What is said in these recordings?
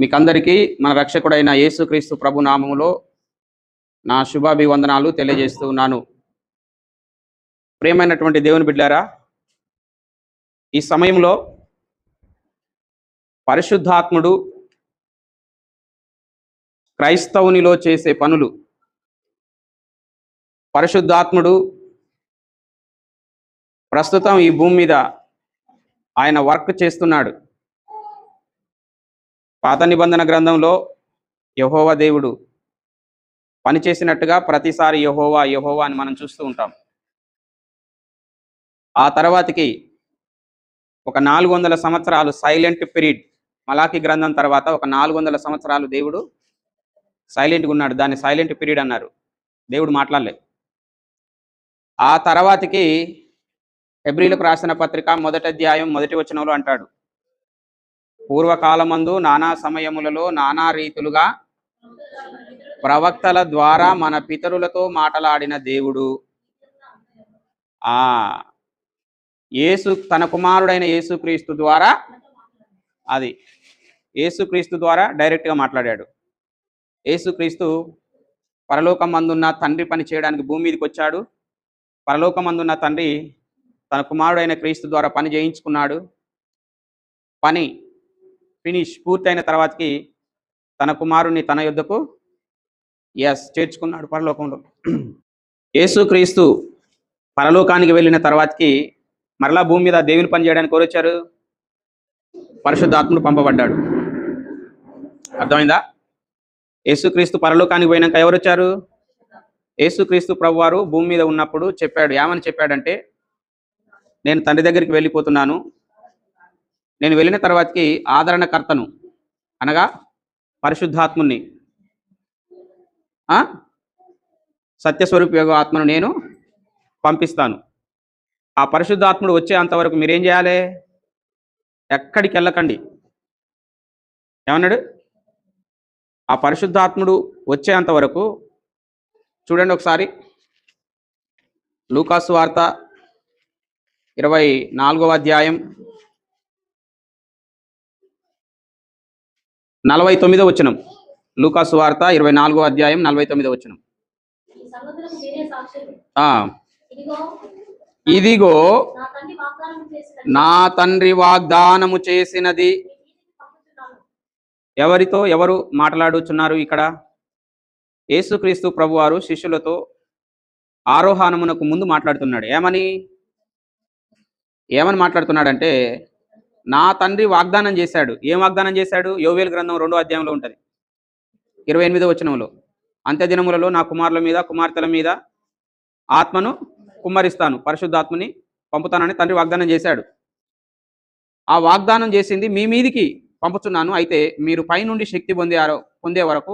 మీకందరికీ మన రక్షకుడైన యేసుక్రీస్తు ప్రభు నామములో నా శుభాభివందనాలు తెలియజేస్తూ ఉన్నాను. ప్రియమైనటువంటి దేవుని బిడ్డారా, ఈ సమయంలో పరిశుద్ధాత్ముడు క్రైస్తవునిలో చేసే పనులు, పరిశుద్ధాత్ముడు ప్రస్తుతం ఈ భూమి మీద ఆయన వర్క్ చేస్తున్నాడు. పాత నిబంధన గ్రంథంలో యెహోవా దేవుడు పనిచేసినట్టుగా ప్రతిసారి యెహోవా యెహోవా అని మనం చూస్తూ ఉంటాం. ఆ తర్వాతకి ఒక 400 సంవత్సరాలు సైలెంట్ పీరియడ్, మలాకి గ్రంథం తర్వాత ఒక 400 సంవత్సరాలు దేవుడు సైలెంట్గా ఉన్నాడు. దాన్ని సైలెంట్ పీరియడ్ అన్నారు. దేవుడు మాట్లాడలే. ఆ తర్వాతకి హెబ్రీలకు రాసిన పత్రిక 1వ అధ్యాయం 1వ వచనంలో అంటాడు, పూర్వకాలమందు నానా సమయములలో నానా రీతులుగా ప్రవక్తల ద్వారా మన పితరులతో మాట్లాడిన దేవుడు యేసు తన కుమారుడైన యేసుక్రీస్తు ద్వారా యేసుక్రీస్తు ద్వారా డైరెక్ట్గా మాట్లాడాడు. యేసుక్రీస్తు పరలోకమందున్న తండ్రి పని చేయడానికి భూమి మీదకి వచ్చాడు. పరలోకమందున్న తండ్రి తన కుమారుడైన క్రీస్తు ద్వారా పని చేయించుకున్నాడు. పని పూర్తయిన తర్వాతకి తన కుమారుని తన యొద్దకు చేర్చుకున్నాడు పరలోకంలో. యేసుక్రీస్తు పరలోకానికి వెళ్ళిన తర్వాతకి మరలా భూమి మీద దేవుని పని చేయడానికి ఎవరు వచ్చారు? పరిశుద్ధాత్ముడు పంపబడ్డాడు. అర్థమైందా? యేసుక్రీస్తు పరలోకానికి పోయినాక ఎవరు వచ్చారు? యేసుక్రీస్తు ప్రభువారు భూమి మీద ఉన్నప్పుడు చెప్పాడు. ఏమని చెప్పాడంటే, నేను తండ్రి దగ్గరికి వెళ్ళిపోతున్నాను. నేను వెళ్ళిన తర్వాతకి ఆదరణకర్తను అనగా పరిశుద్ధాత్ముని, సత్యస్వరూప ఆత్మను నేను పంపిస్తాను. ఆ పరిశుద్ధాత్ముడు వచ్చేంతవరకు మీరేం చేయాలి? ఎక్కడికి వెళ్ళకండి. ఏమన్నాడు? ఆ పరిశుద్ధాత్ముడు వచ్చేంతవరకు చూడండి ఒకసారి. లూకాసు వార్త 24వ అధ్యాయం 49వ వచనం. లూకాసు వార్త 24వ అధ్యాయం 49వ వచనం. ఇదిగో నా తండ్రి వాగ్దానము చేసినది. ఎవరితో ఎవరు మాట్లాడుచున్నారు ఇక్కడ? యేసుక్రీస్తు ప్రభువారు శిష్యులతో ఆరోహణమునకు ముందు మాట్లాడుతున్నాడు. ఏమని మాట్లాడుతున్నాడంటే, నా తండ్రి వాగ్దానం చేశాడు. ఏం వాగ్దానం చేశాడు? యోవేలు గ్రంథం 2వ అధ్యాయంలో ఉంటుంది, 28వ వచనంలో. అంత్యదినములలో నా కుమారుల మీద కుమార్తెల మీద ఆత్మను కుమ్మరిస్తాను, పరిశుద్ధాత్మని పంపుతానని తండ్రి వాగ్దానం చేశాడు. ఆ వాగ్దానం చేసింది మీ మీదికి పంపుతున్నాను. అయితే మీరు పైనుండి శక్తి పొందే వరకు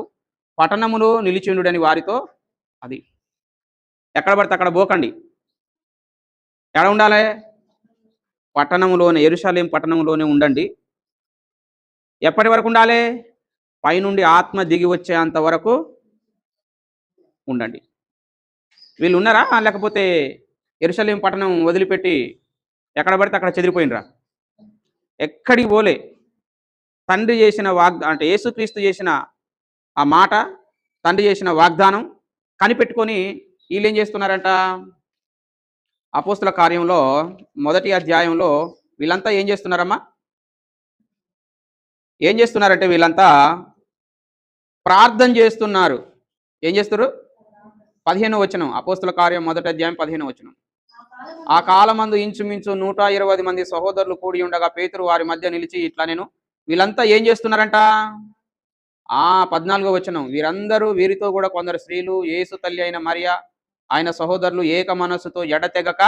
పట్టణములో నిలిచిండుడని వారితో, అది ఎక్కడ పడితే అక్కడ పోకండి. ఎక్కడ ఉండాలి? పట్టణంలోనే, యెరూషలేము పట్టణంలోనే ఉండండి. ఎప్పటి వరకు ఉండాలి? పైనుండి ఆత్మ దిగి వచ్చేంత వరకు ఉండండి. వీళ్ళు ఉన్నారా? లేకపోతే యెరూషలేము పట్టణం వదిలిపెట్టి ఎక్కడ పడితే అక్కడ చెదిరిపోయినరా? ఎక్కడికి పోలే. తండ్రి చేసిన అంటే యేసుక్రీస్తు చేసిన ఆ మాట, తండ్రి చేసిన వాగ్దానం కనిపెట్టుకొని వీళ్ళు ఏం చేస్తున్నారంట? అపోస్తుల కార్యంలో 1వ అధ్యాయంలో వీళ్ళంతా ఏం చేస్తున్నారమ్మా? ఏం చేస్తున్నారంటే వీళ్ళంతా ప్రార్థన చేస్తున్నారు. ఏం చేస్తారు? 15వ వచనం. అపోస్తుల కార్యం 1వ అధ్యాయం 15వ వచనం. ఆ కాలమందు ఇంచుమించు 120 మంది సహోదరులు కూడి ఉండగా పేతురు వారి మధ్య నిలిచి ఇట్లా, నేను వీళ్ళంతా ఏం చేస్తున్నారంట? 14వ వచనం. వీరితో కూడా కొందరు స్త్రీలు, యేసు తల్లి అయిన మరియా ఆయన సహోదరులు ఏక మనస్సుతో ఎడతెగక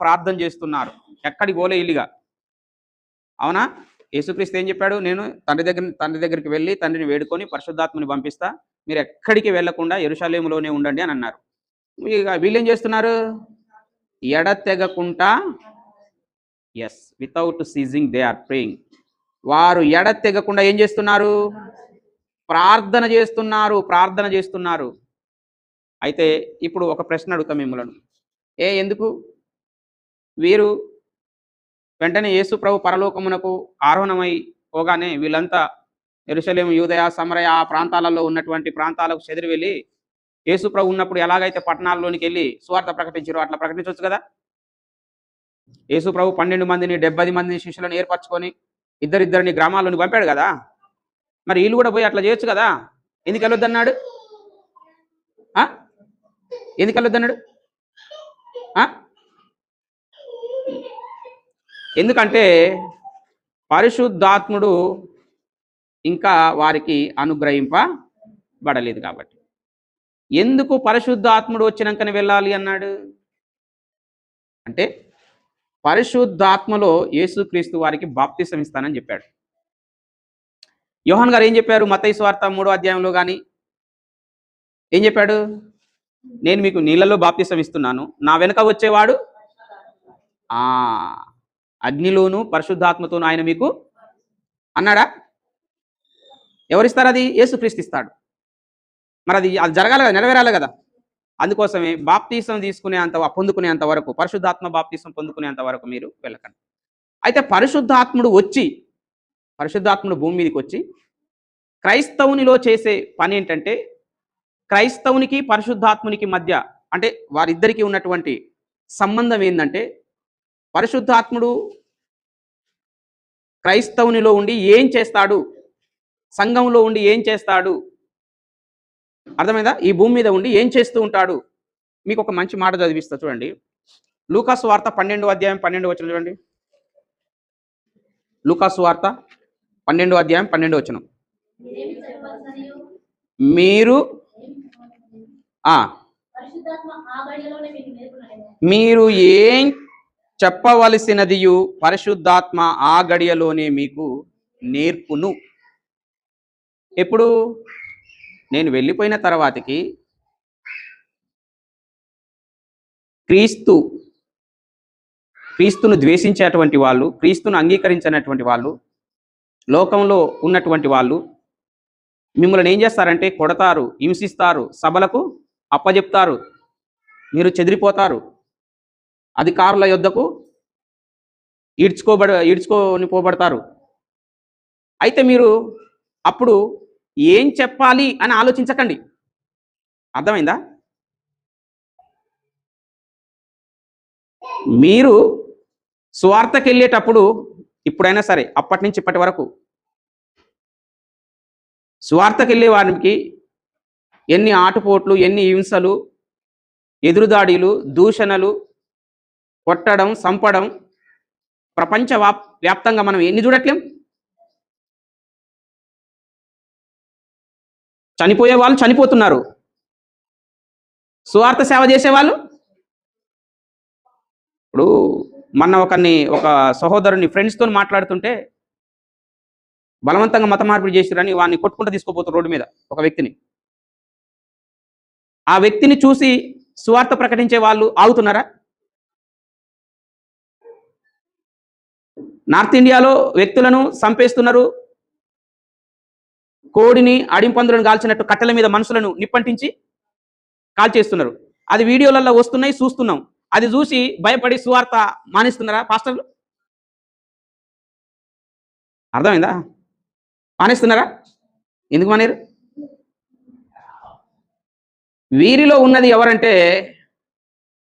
ప్రార్థన చేస్తున్నారు. ఎక్కడికి పోలే ఇల్లుగా. అవునా? యేసుక్రీస్తు ఏం చెప్పాడు? నేను తండ్రి దగ్గరికి వెళ్ళి తండ్రిని వేడుకొని పరిశుద్ధాత్మని పంపిస్తా, మీరు ఎక్కడికి వెళ్లకుండా యెరూషలేములోనే ఉండండి అని అన్నారు. ఇక వీళ్ళేం చేస్తున్నారు? ఎడతెగకుండా, without ceasing they are praying. వారు ఎడతెగకుండా ఏం చేస్తున్నారు? ప్రార్థన చేస్తున్నారు. అయితే ఇప్పుడు ఒక ప్రశ్న అడుగుతాం మిమ్మల్ని. ఎందుకు వీరు వెంటనే యేసు ప్రభు పరలోకమునకు ఆరోహణమై పోగానే వీళ్ళంతా యెరూషలేము, యూదయ, సమరయ ఆ ప్రాంతాలలో ఉన్నటువంటి ప్రాంతాలకు చెదిరి వెళ్ళి యేసు ప్రభు ఉన్నప్పుడు ఎలాగైతే పట్టణాల్లోనికి వెళ్ళి సువార్త ప్రకటించారో అట్లా ప్రకటించవచ్చు కదా. యేసు ప్రభు 12 మందిని 70 మందిని శిష్యులను ఏర్పరచుకొని ఇద్దరిద్దరిని గ్రామాల్లోని పంపాడు కదా. మరి వీళ్ళు కూడా పోయి అట్లా చేయొచ్చు కదా. ఎందుకు వెళ్ళొద్దన్నాడు? ఎందుకు వెళ్ళొద్దన్నాడు? ఎందుకంటే పరిశుద్ధాత్ముడు ఇంకా వారికి అనుగ్రహింపబడలేదు కాబట్టి. ఎందుకు పరిశుద్ధాత్ముడు వచ్చినాకనే వెళ్ళాలి అన్నాడు అంటే పరిశుద్ధాత్మలో యేసుక్రీస్తు వారికి బాప్తిసం ఇస్తానని చెప్పాడు. యోహాన్ గారు ఏం చెప్పారు? మత్తయి సువార్త 3వ అధ్యాయంలో కానీ ఏం చెప్పాడు? నేను మీకు నీళ్ళలో బాప్తిసం ఇస్తున్నాను, నా వెనుక వచ్చేవాడు అగ్నిలోను పరిశుద్ధాత్మతోను ఆయన మీకు అన్నాడా? ఎవరిస్తారు? అది యేసుక్రీస్తు ఇస్తాడు. మరి అది జరగాలి కదా, నెరవేరాలి కదా. అందుకోసమే బాప్తిసం పొందుకునేంత వరకు, పరిశుద్ధాత్మ బాప్తిసం పొందుకునేంత వరకు మీరు వెళ్ళకండి. అయితే పరిశుద్ధాత్ముడు భూమి మీదకి వచ్చి క్రైస్తవునిలో చేసే పని ఏంటంటే, క్రైస్తవునికి పరిశుద్ధాత్మునికి మధ్య అంటే వారిద్దరికీ ఉన్నటువంటి సంబంధం ఏంటంటే, పరిశుద్ధాత్ముడు క్రైస్తవునిలో ఉండి ఏం చేస్తాడు, సంఘంలో ఉండి ఏం చేస్తాడు, అర్థమైందా? ఈ భూమి మీద ఉండి ఏం చేస్తూ ఉంటాడు. మీకు ఒక మంచి మాట చదివిస్తా చూడండి. లూకాసు వార్త 12వ అధ్యాయం 12వ వచనం చూడండి. లూకాసు వార్త 12వ అధ్యాయం 12వ వచనం. మీరు ఏం చెప్పవలసినదియు పరిశుద్ధాత్మ ఆ గడియలోనే మీకు నేర్పును. ఎప్పుడు? నేను వెళ్ళిపోయిన తర్వాతకి క్రీస్తును ద్వేషించేటువంటి వాళ్ళు, క్రీస్తును అంగీకరించినటువంటి వాళ్ళు, లోకంలో ఉన్నటువంటి వాళ్ళు మిమ్మల్ని ఏం చేస్తారంటే కొడతారు, హింసిస్తారు, సభలకు అప్పజెప్తారు, మీరు చెదిరిపోతారు, అధికారుల యొద్దకు ఈడ్చుకొని పోబడతారు. అయితే మీరు అప్పుడు ఏం చెప్పాలి అని ఆలోచించకండి. అర్థమైందా? మీరు సువార్తకి వెళ్ళేటప్పుడు ఇప్పుడైనా సరే, అప్పటి నుంచి ఇప్పటి వరకు సువార్తకి వెళ్ళే వారికి ఎన్ని ఆటుపోట్లు, ఎన్ని హింసలు, ఎదురుదాడిలు, దూషణలు, కొట్టడం, చంపడం ప్రపంచ వ్యాప్తంగా మనం ఎన్ని చూడట్లేం? చనిపోయే వాళ్ళు చనిపోతున్నారు, సువార్త సేవ చేసేవాళ్ళు. ఇప్పుడు మొన్న ఒక సహోదరుని ఫ్రెండ్స్తో మాట్లాడుతుంటే బలవంతంగా మత మార్పిడి చేసిరని వాడిని కొట్టుకుంటూ తీసుకోపోతారు రోడ్డు మీద ఒక వ్యక్తిని. ఆ వ్యక్తిని చూసి సువార్త ప్రకటించే వాళ్ళు ఆగుతున్నారా? నార్త్ ఇండియాలో వ్యక్తులను చంపేస్తున్నారు, కోడిని అడింపందులను కాల్చినట్టు కట్టెల మీద మనుషులను నిప్పంటించి కాల్చేస్తున్నారు. అది వీడియోలలో వస్తున్నాయి, చూస్తున్నాం. అది చూసి భయపడి సువార్త మానేస్తున్నారా పాస్టర్లు? అర్థమైందా? మానేస్తున్నారా? ఎందుకు మానేరు? వీరిలో ఉన్నది ఎవరంటే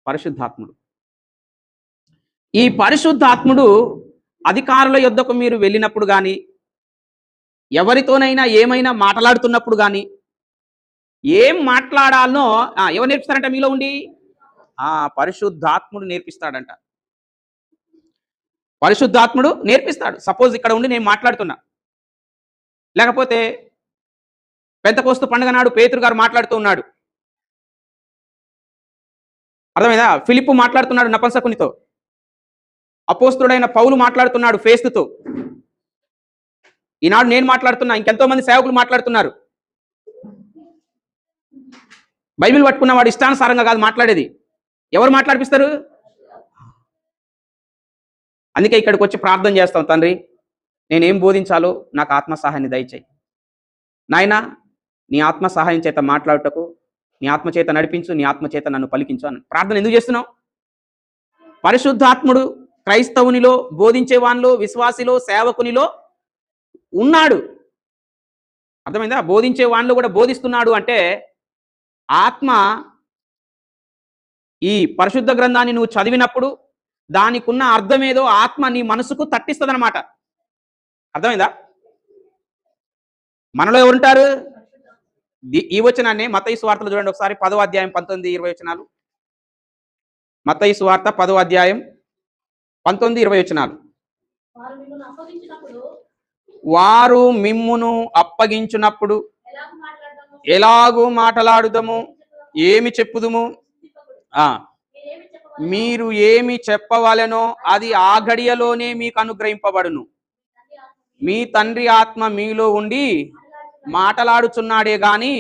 పరిశుద్ధాత్ముడు. ఈ పరిశుద్ధాత్ముడు అధికారుల యొద్దకు మీరు వెళ్ళినప్పుడు కానీ, ఎవరితోనైనా ఏమైనా మాట్లాడుతున్నప్పుడు కానీ, ఏం మాట్లాడాలనో ఎవరు నేర్పిస్తారంట? మీలో ఉండి పరిశుద్ధాత్ముడు నేర్పిస్తాడంట. పరిశుద్ధాత్ముడు నేర్పిస్తాడు. సపోజ్ ఇక్కడ ఉండి నేను మాట్లాడుతున్నా, లేకపోతే పెంతెకోస్తు పండుగ నాడు పేతురు గారు మాట్లాడుతూ ఉన్నాడు, అర్థమైందా? ఫిలిప్పు మాట్లాడుతున్నాడు నపుంసకునితో, అపోస్తుడైన పౌలు మాట్లాడుతున్నాడు ఫేస్తుతో, ఈనాడు నేను మాట్లాడుతున్నా, ఇంకెంతో మంది సేవకులు మాట్లాడుతున్నారు. బైబిల్ పట్టుకున్న వాడు ఇష్టానుసారంగా కాదు మాట్లాడేది. ఎవరు మాట్లాడిపిస్తారు? అందుకే ఇక్కడికి వచ్చి ప్రార్థన చేస్తాం, తండ్రి నేనేం బోధించాలో నాకు ఆత్మ సహాయాన్ని దయచేయి నాయనా, నీ ఆత్మ సహాయం చేత మాట్లాడుటకు నీ ఆత్మ చేత నడిపించు, నీ ఆత్మ చేత నన్ను పలికించు అని ప్రార్థన ఎందుకు చేస్తున్నావు? పరిశుద్ధాత్ముడు క్రైస్తవునిలో, బోధించేవానిలో, విశ్వాసిలో, సేవకునిలో ఉన్నాడు. అర్థమైందా? బోధించే వాడిలో కూడా బోధిస్తున్నాడు అంటే ఆత్మ ఈ పరిశుద్ధ గ్రంథాన్ని నువ్వు చదివినప్పుడు దానికున్న అర్థమేదో ఆత్మ నీ మనసుకు తట్టిస్తుందన్నమాట. అర్థమైందా? మనలో ఎవరుంటారు? ఈ వచనాన్ని మత్తయి సువార్తలో చూడండి ఒకసారి 10వ అధ్యాయం 19, 20 వచనాలు. మత్తయి సువార్త 10వ అధ్యాయం 19, 20 వచనాలు. వారు మిమ్మును అప్పగించినప్పుడు ఎలాగూ మాట్లాడుదము, ఏమి చెప్పుదుము, మీరు ఏమి చెప్పవలెనో అది ఆ గడియలోనే మీకు అనుగ్రహింపబడును. మీ తండ్రి ఆత్మ మీలో ఉండి మాట్లాడుచున్నాడే గాని,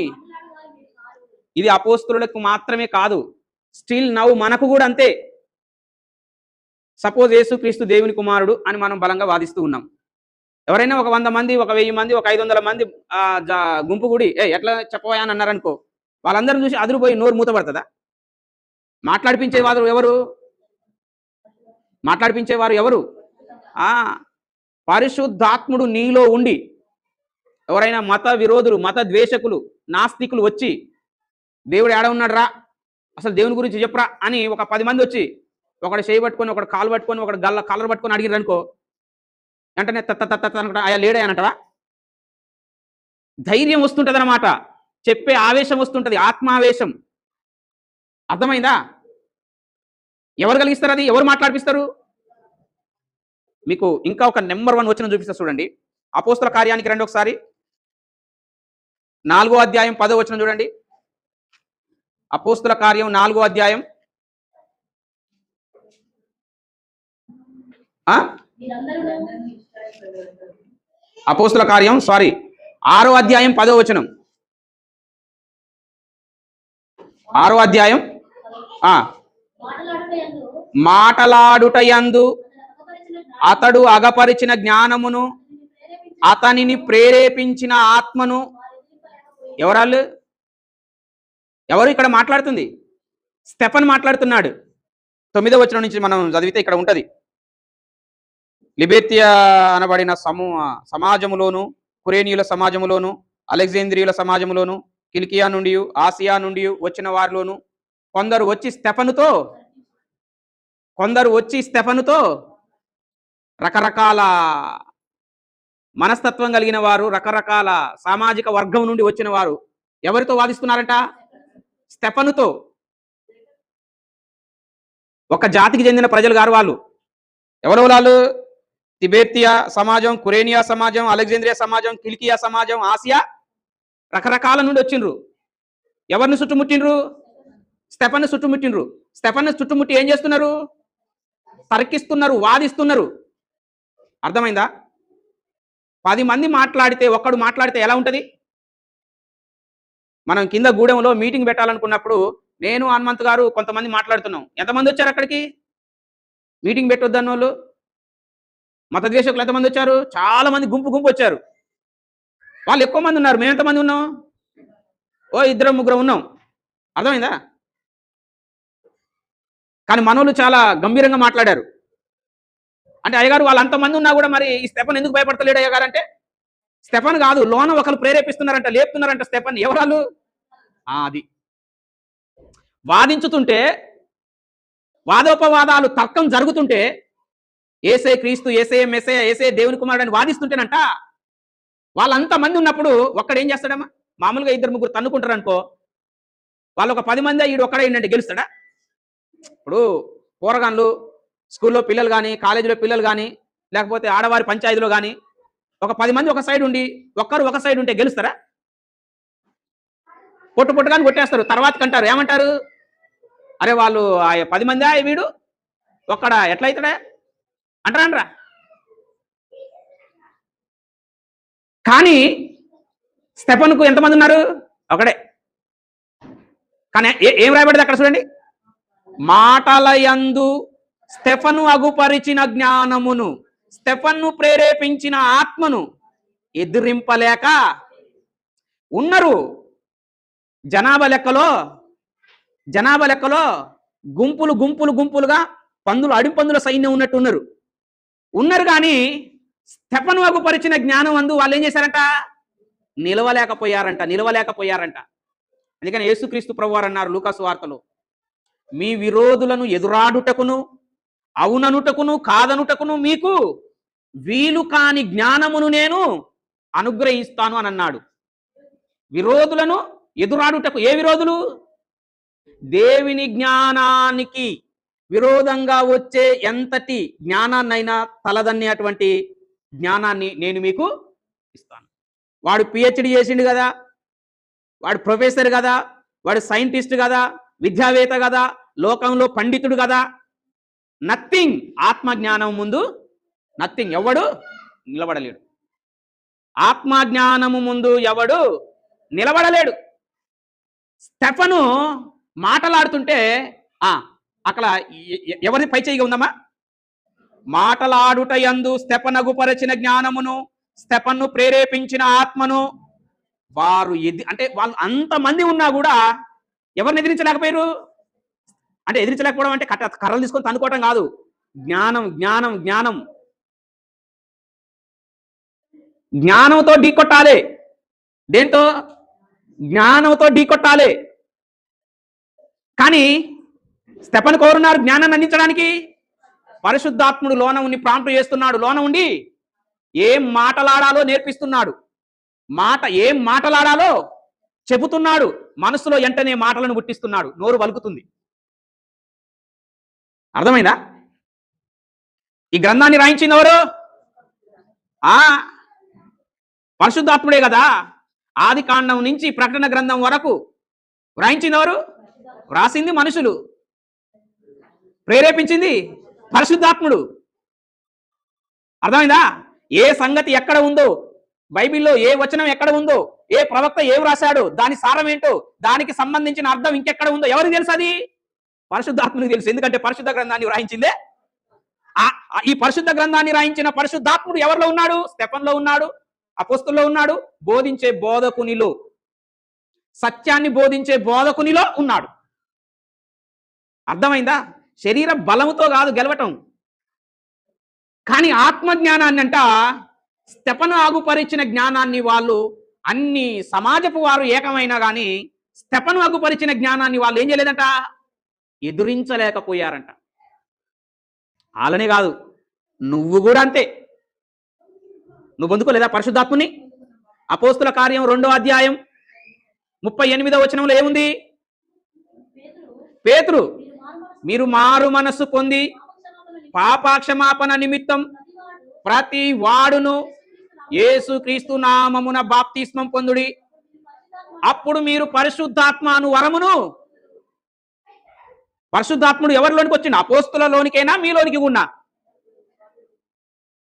ఇది అపోస్తలులకు మాత్రమే కాదు, స్టిల్ నౌ మనకు కూడా అంతే. సపోజ్ యేసుక్రీస్తు దేవుని కుమారుడు అని మనం బలంగా వాదిస్తూ ఉన్నాం. ఎవరైనా ఒక 100 మంది, ఒక 1000 మంది, ఒక 500 మంది గుంపు గుడి ఎట్లా చెప్పవా అని అన్నారనుకో, వాళ్ళందరూ చూసి అదిరిపోయి నోరు మూతపడుతుందా? మాట్లాడిపించేవారు ఎవరు? మాట్లాడిపించేవారు ఎవరు? పరిశుద్ధాత్ముడు నీలో ఉండి ఎవరైనా మత విరోధులు, మత ద్వేషకులు, నాస్తికులు వచ్చి దేవుడు ఏడ ఉన్నాడు రా, అసలు దేవుని గురించి చెప్పరా అని ఒక 10 మంది వచ్చి ఒకడు చేయి పట్టుకొని, ఒకడు కాలు పట్టుకొని, ఒకడు కలర్ పట్టుకొని అడిగిరు అనుకో, వెంటనే తత్త అనుకుంటా ఆయా లేడే అనంటవా? ధైర్యం వస్తుంటది అన్నమాట, చెప్పే ఆవేశం వస్తుంటది, ఆత్మావేశం. అర్థమైందా? ఎవరు కలిగిస్తారు అది? ఎవరు మాట్లాడిపిస్తారు? మీకు ఇంకా ఒక నెంబర్ 1 వచనం చూపిస్తా చూడండి. అపోస్తల కార్యానికి రండి ఒకసారి. 4వ అధ్యాయం 10వ వచనం చూడండి. అపోస్తల కార్యం 4వ అధ్యాయం అపోస్తల కార్యం 6వ అధ్యాయం 10వ వచనం. 6వ అధ్యాయం మాటలాడుటయందు అతడు అగపరిచిన జ్ఞానమును, అతనిని ప్రేరేపించిన ఆత్మను. ఎవరాళ్ళు? ఎవరు ఇక్కడ మాట్లాడుతుంది? స్టెఫన్ మాట్లాడుతున్నాడు. 9వ వచనం నుంచి మనం చదివితే ఇక్కడ ఉంటది. లిబేర్తియా అనబడిన సమాజములోను, కురేనియుల సమాజములోను, అలెగ్జాంద్రియుల సమాజములోను, కిలికియా నుండి, ఆసియా నుండి వచ్చిన వారిలోను కొందరు వచ్చి స్టెఫనుతో రకరకాల మనస్తత్వం కలిగిన వారు, రకరకాల సామాజిక వర్గం నుండి వచ్చిన వారు ఎవరితో వాదిస్తున్నారంట? స్టెఫనుతో. ఒక జాతికి చెందిన ప్రజలు గారు వాళ్ళు. ఎవరు వాళ్ళు? తిబేర్తియా సమాజం, కురేనియా సమాజం, అలెగ్జాంద్రియా సమాజం, కిలికియా సమాజం, ఆసియా రకరకాల నుండి వచ్చిండ్రు. ఎవరిని చుట్టుముట్టిండ్రు? స్టెఫన్ను చుట్టుముట్టిండ్రు. స్టెఫన్ను చుట్టుముట్టి ఏం చేస్తున్నారు? తర్కిస్తున్నారు, వాదిస్తున్నారు. అర్థమైందా? 10 మంది మాట్లాడితే, ఒక్కడు మాట్లాడితే ఎలా ఉంటుంది? మనం కింద గూడెంలో మీటింగ్ పెట్టాలనుకున్నప్పుడు నేను, హనుమంత్ గారు కొంతమంది మాట్లాడుతున్నాం. ఎంతమంది వచ్చారు అక్కడికి? మీటింగ్ పెట్టొద్దన్న వాళ్ళు, మత ద్వేషకులు ఎంతమంది వచ్చారు? చాలా మంది, గుంపు వచ్చారు. వాళ్ళు ఎక్కువ మంది ఉన్నారు, మేము ఎంతమంది ఉన్నాం? 2 3 ఉన్నాం. అర్థమైందా? కానీ మనోళ్ళు చాలా గంభీరంగా మాట్లాడారు. అంటే అయ్యగారు వాళ్ళు అంతమంది ఉన్నా కూడా మరి ఈ స్టెఫన్ ఎందుకు భయపడతలేడు అయ్యగారు అంటే, స్టెఫన్ కాదు, లోన ఒకరు ప్రేరేపిస్తున్నారంట, లేపుతున్నారంట స్టెఫన్. ఎవరాలు? అది వాదించుతుంటే, వాదోపవాదాలు, తర్కం జరుగుతుంటే, ఏసే క్రీస్తు, ఏసే మెస్సయ్య, ఏసే దేవుని కుమారుడు అని వాదిస్తుంటేనంట, వాళ్ళంతమంది ఉన్నప్పుడు ఒక్కడేం చేస్తాడమ్మా? మామూలుగా 2 3 తన్నుకుంటారు అనుకో, వాళ్ళు ఒక 10 మంది ఈడు ఒక్కడే ఏంటంటే గెలుస్తాడా? ఇప్పుడు పోరగాన్లు, స్కూల్లో పిల్లలు కానీ, కాలేజీలో పిల్లలు కానీ, లేకపోతే ఆడవారి పంచాయతీలో కానీ ఒక 10 మంది ఒక సైడ్ ఉండి ఒక్కరు ఒక సైడ్ ఉంటే గెలుస్తారా? పొట్టుగాని కొట్టేస్తారు. తర్వాత కంటారు, ఏమంటారు? అరే వాళ్ళు 10 మంది వీడు ఒక్కడా ఎట్లయితాడా అంటారా? కానీ స్టెఫన్కు ఎంతమంది ఉన్నారు? ఒకడే. కానీ ఏం రాయబడింది అక్కడ చూడండి. మాటలయందు స్టెఫను అగుపరిచిన జ్ఞానమును, స్టెఫన్ను ప్రేరేపించిన ఆత్మను ఎదిరింపలేక ఉన్నారు. జనాభా లెక్కలో గుంపులుగా పందులు, అడిపందుల సైన్యం ఉన్నట్టు ఉన్నారు కానీ స్తెఫను అగుపరిచిన జ్ఞానం అందు వాళ్ళు ఏం చేశారంట? నిలవలేకపోయారంట. అందుకని యేసుక్రీస్తు ప్రభువారు అన్నారు లూకాసు వార్తలో, మీ విరోధులను ఎదురాడుటకును అవుననుటకును కాదనుటకును మీకు వీలు కాని జ్ఞానమును నేను అనుగ్రహిస్తాను అని అన్నాడు. విరోధులను ఎదురాడుటకు, ఏ విరోధులు? దేవుని జ్ఞానానికి విరోధంగా వచ్చే ఎంతటి జ్ఞానాన్నైనా తలదన్నేటువంటి జ్ఞానాన్ని నేను మీకు ఇస్తాను. వాడు పిహెచ్డి చేసిండు కదా, వాడు ప్రొఫెసర్ కదా, వాడు సైంటిస్ట్ కదా, విద్యావేత్త కదా, లోకంలో పండితుడు కదా, నథింగ్. ఆత్మజ్ఞానం ముందు నథింగ్. ఎవడు నిలబడలేడు. ఆత్మజ్ఞానము ముందు ఎవడు నిలబడలేడు. స్టెఫను మాటలాడుతుంటే అక్కడ ఎవరి పై చేయిగా ఉందమ్మా? మాటలాడుట యందు స్టెఫనగుపరచిన జ్ఞానమును, స్టెఫన్ను ప్రేరేపించిన ఆత్మను వారు అంటే వాళ్ళు అంతమంది ఉన్నా కూడా ఎవరిని ఎదిరించలేకపోయారు. అంటే ఎదిరించలేకపోవడం అంటే కర్రలు తీసుకొని తన్నుకోవటం కాదు. జ్ఞానం జ్ఞానం జ్ఞానం జ్ఞానంతో ఢీకొట్టాలి. దేంతో? జ్ఞానంతో ఢీకొట్టాలి. కానీ స్టెఫను కోరున్నారు జ్ఞానాన్ని అందించడానికి. పరిశుద్ధాత్ముడు లోన ఉండి ప్రాంప్ట్ చేస్తున్నాడు. లోన ఉండి ఏం మాటలాడాలో నేర్పిస్తున్నాడు. ఏం మాటలాడాలో చెబుతున్నాడు. మనసులో వెంటనే మాటలను పుట్టిస్తున్నాడు. నోరు వలుకుతుంది. అర్థమైందా? ఈ గ్రంథాన్ని రాయించింది ఎవరు? పరిశుద్ధాత్ముడే కదా. ఆది కాండం నుంచి ప్రకటన గ్రంథం వరకు రాయించింది ఎవరు? రాసింది మనుషులు, ప్రేరేపించింది పరిశుద్ధాత్ముడు. అర్థమైందా? ఏ సంగతి ఎక్కడ ఉందో, బైబిల్లో ఏ వచనం ఎక్కడ ఉందో, ఏ ప్రవక్త ఏం రాశాడో, దాని సారం ఏంటో, దానికి సంబంధించిన అర్థం ఇంకెక్కడ ఉందో ఎవరికి తెలుసు? అది పరిశుద్ధాత్ముడికి తెలుసు. ఎందుకంటే పరిశుద్ధ గ్రంథాన్ని రాయించిందే. ఈ పరిశుద్ధ గ్రంథాన్ని రాయించిన పరిశుద్ధాత్ముడు ఎవరిలో ఉన్నాడు? స్టెఫన్లో ఉన్నాడు, అపోస్తుల్లో ఉన్నాడు, బోధించే బోధకునిలో, సత్యాన్ని బోధించే బోధకునిలో ఉన్నాడు. అర్థమైందా? శరీర బలముతో కాదు గెలవటం, కానీ ఆత్మజ్ఞానాన్ని అంట స్టెఫను ఆగుపరిచిన జ్ఞానాన్ని వాళ్ళు అన్ని సమాజపు వారు ఏకమైనా కానీ స్టెఫను ఆగుపరిచిన జ్ఞానాన్ని వాళ్ళు ఏం చేయలేదంట? ఎదురించలేకపోయారంట. అలానే కాదు, నువ్వు కూడా అంతే. నువ్వు పొందుకోలేదా పరిశుద్ధాత్ముని? అపోస్తుల కార్యం 2వ అధ్యాయం 38వ వచనంలో ఏముంది? పేతురు, మీరు మారు మనస్సు పొంది పాపక్షమాపణ నిమిత్తం ప్రతి వాడును యేసుక్రీస్తు నామమున బాప్తిస్మం పొందుడి, అప్పుడు మీరు పరిశుద్ధాత్మను వరమును. పరిశుద్ధాత్ముడు ఎవరిలోనికి వచ్చిండు? అపోస్తులలోనికైనా మీలోనికి ఉన్నా?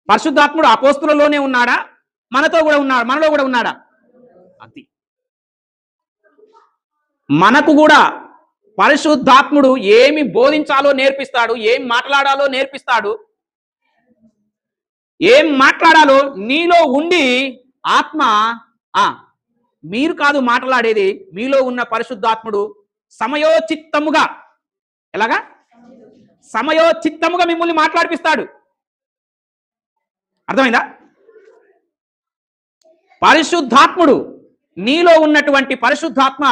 పరిశుద్ధాత్ముడు అపోస్తులలోనే ఉన్నాడా? మనతో కూడా ఉన్నాడు, మనలో కూడా ఉన్నాడా? అది మనకు కూడా పరిశుద్ధాత్ముడు ఏమి బోధించాలో నేర్పిస్తాడు, ఏం మాట్లాడాలో నేర్పిస్తాడు, ఏం మాట్లాడాలో నీలో ఉండి ఆత్మ. మీరు కాదు మాట్లాడేది, మీలో ఉన్న పరిశుద్ధాత్ముడు సమయోచిత్తముగా, ఎలాగా? సమయోచిత్తముగా మిమ్మల్ని మాట్లాడిపిస్తాడు. అర్థమైందా? పరిశుద్ధాత్ముడు, నీలో ఉన్నటువంటి పరిశుద్ధాత్మ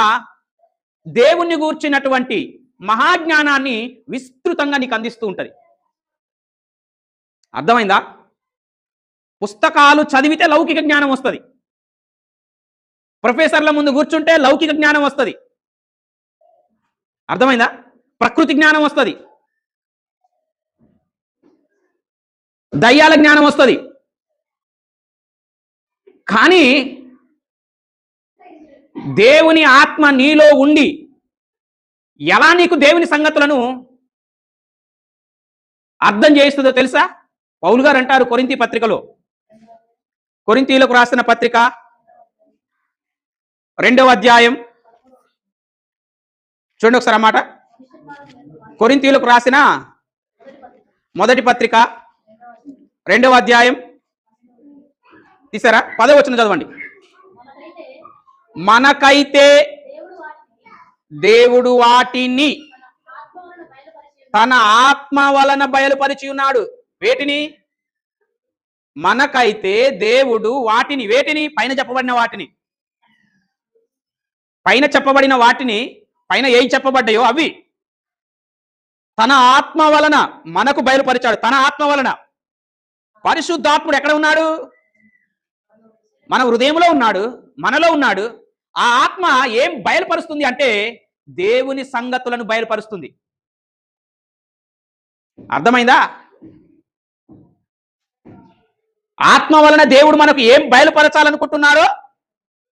దేవుణ్ణి గూర్చినటువంటి మహాజ్ఞానాన్ని విస్తృతంగా నీకు అందిస్తూ ఉంటది. అర్థమైందా? పుస్తకాలు చదివితే లౌకిక జ్ఞానం వస్తుంది, ప్రొఫెసర్ల ముందు కూర్చుంటే లౌకిక జ్ఞానం వస్తుంది. అర్థమైందా? ప్రకృతి జ్ఞానం వస్తుంది, దయ్యాల జ్ఞానం వస్తుంది. కానీ దేవుని ఆత్మ నీలో ఉండి ఎలా నీకు దేవుని సంగతులను అర్థం చేస్తుందో తెలుసా? పౌలు గారు అంటారు కొరింథీ పత్రికలో, కొరింథీలకు రాసిన పత్రిక 2వ అధ్యాయం చూడండి ఒకసారి అన్నమాట. కొరింథీలకు రాసిన మొదటి పత్రిక 2వ అధ్యాయం తీసారా? 10వ వచనం చదవండి. మనకైతే దేవుడు వాటిని తన ఆత్మ వలన బయలుపరిచి ఉన్నాడు. వేటిని? మనకైతే దేవుడు వాటిని వేటిని పైన చెప్పబడిన వాటిని పైన ఏం చెప్పబడ్డాయో అవి తన ఆత్మ వలన మనకు బయలుపరిచాడు. తన ఆత్మ వలన. పరిశుద్ధాత్ముడు ఎక్కడ ఉన్నాడు? మన హృదయంలో ఉన్నాడు, మనలో ఉన్నాడు. ఆ ఆత్మ ఏం బయలుపరుస్తుంది అంటే దేవుని సంగతులను బయలుపరుస్తుంది. అర్థమైందా? ఆత్మ వలన దేవుడు మనకు ఏం బయలుపరచాలనుకుంటున్నాడో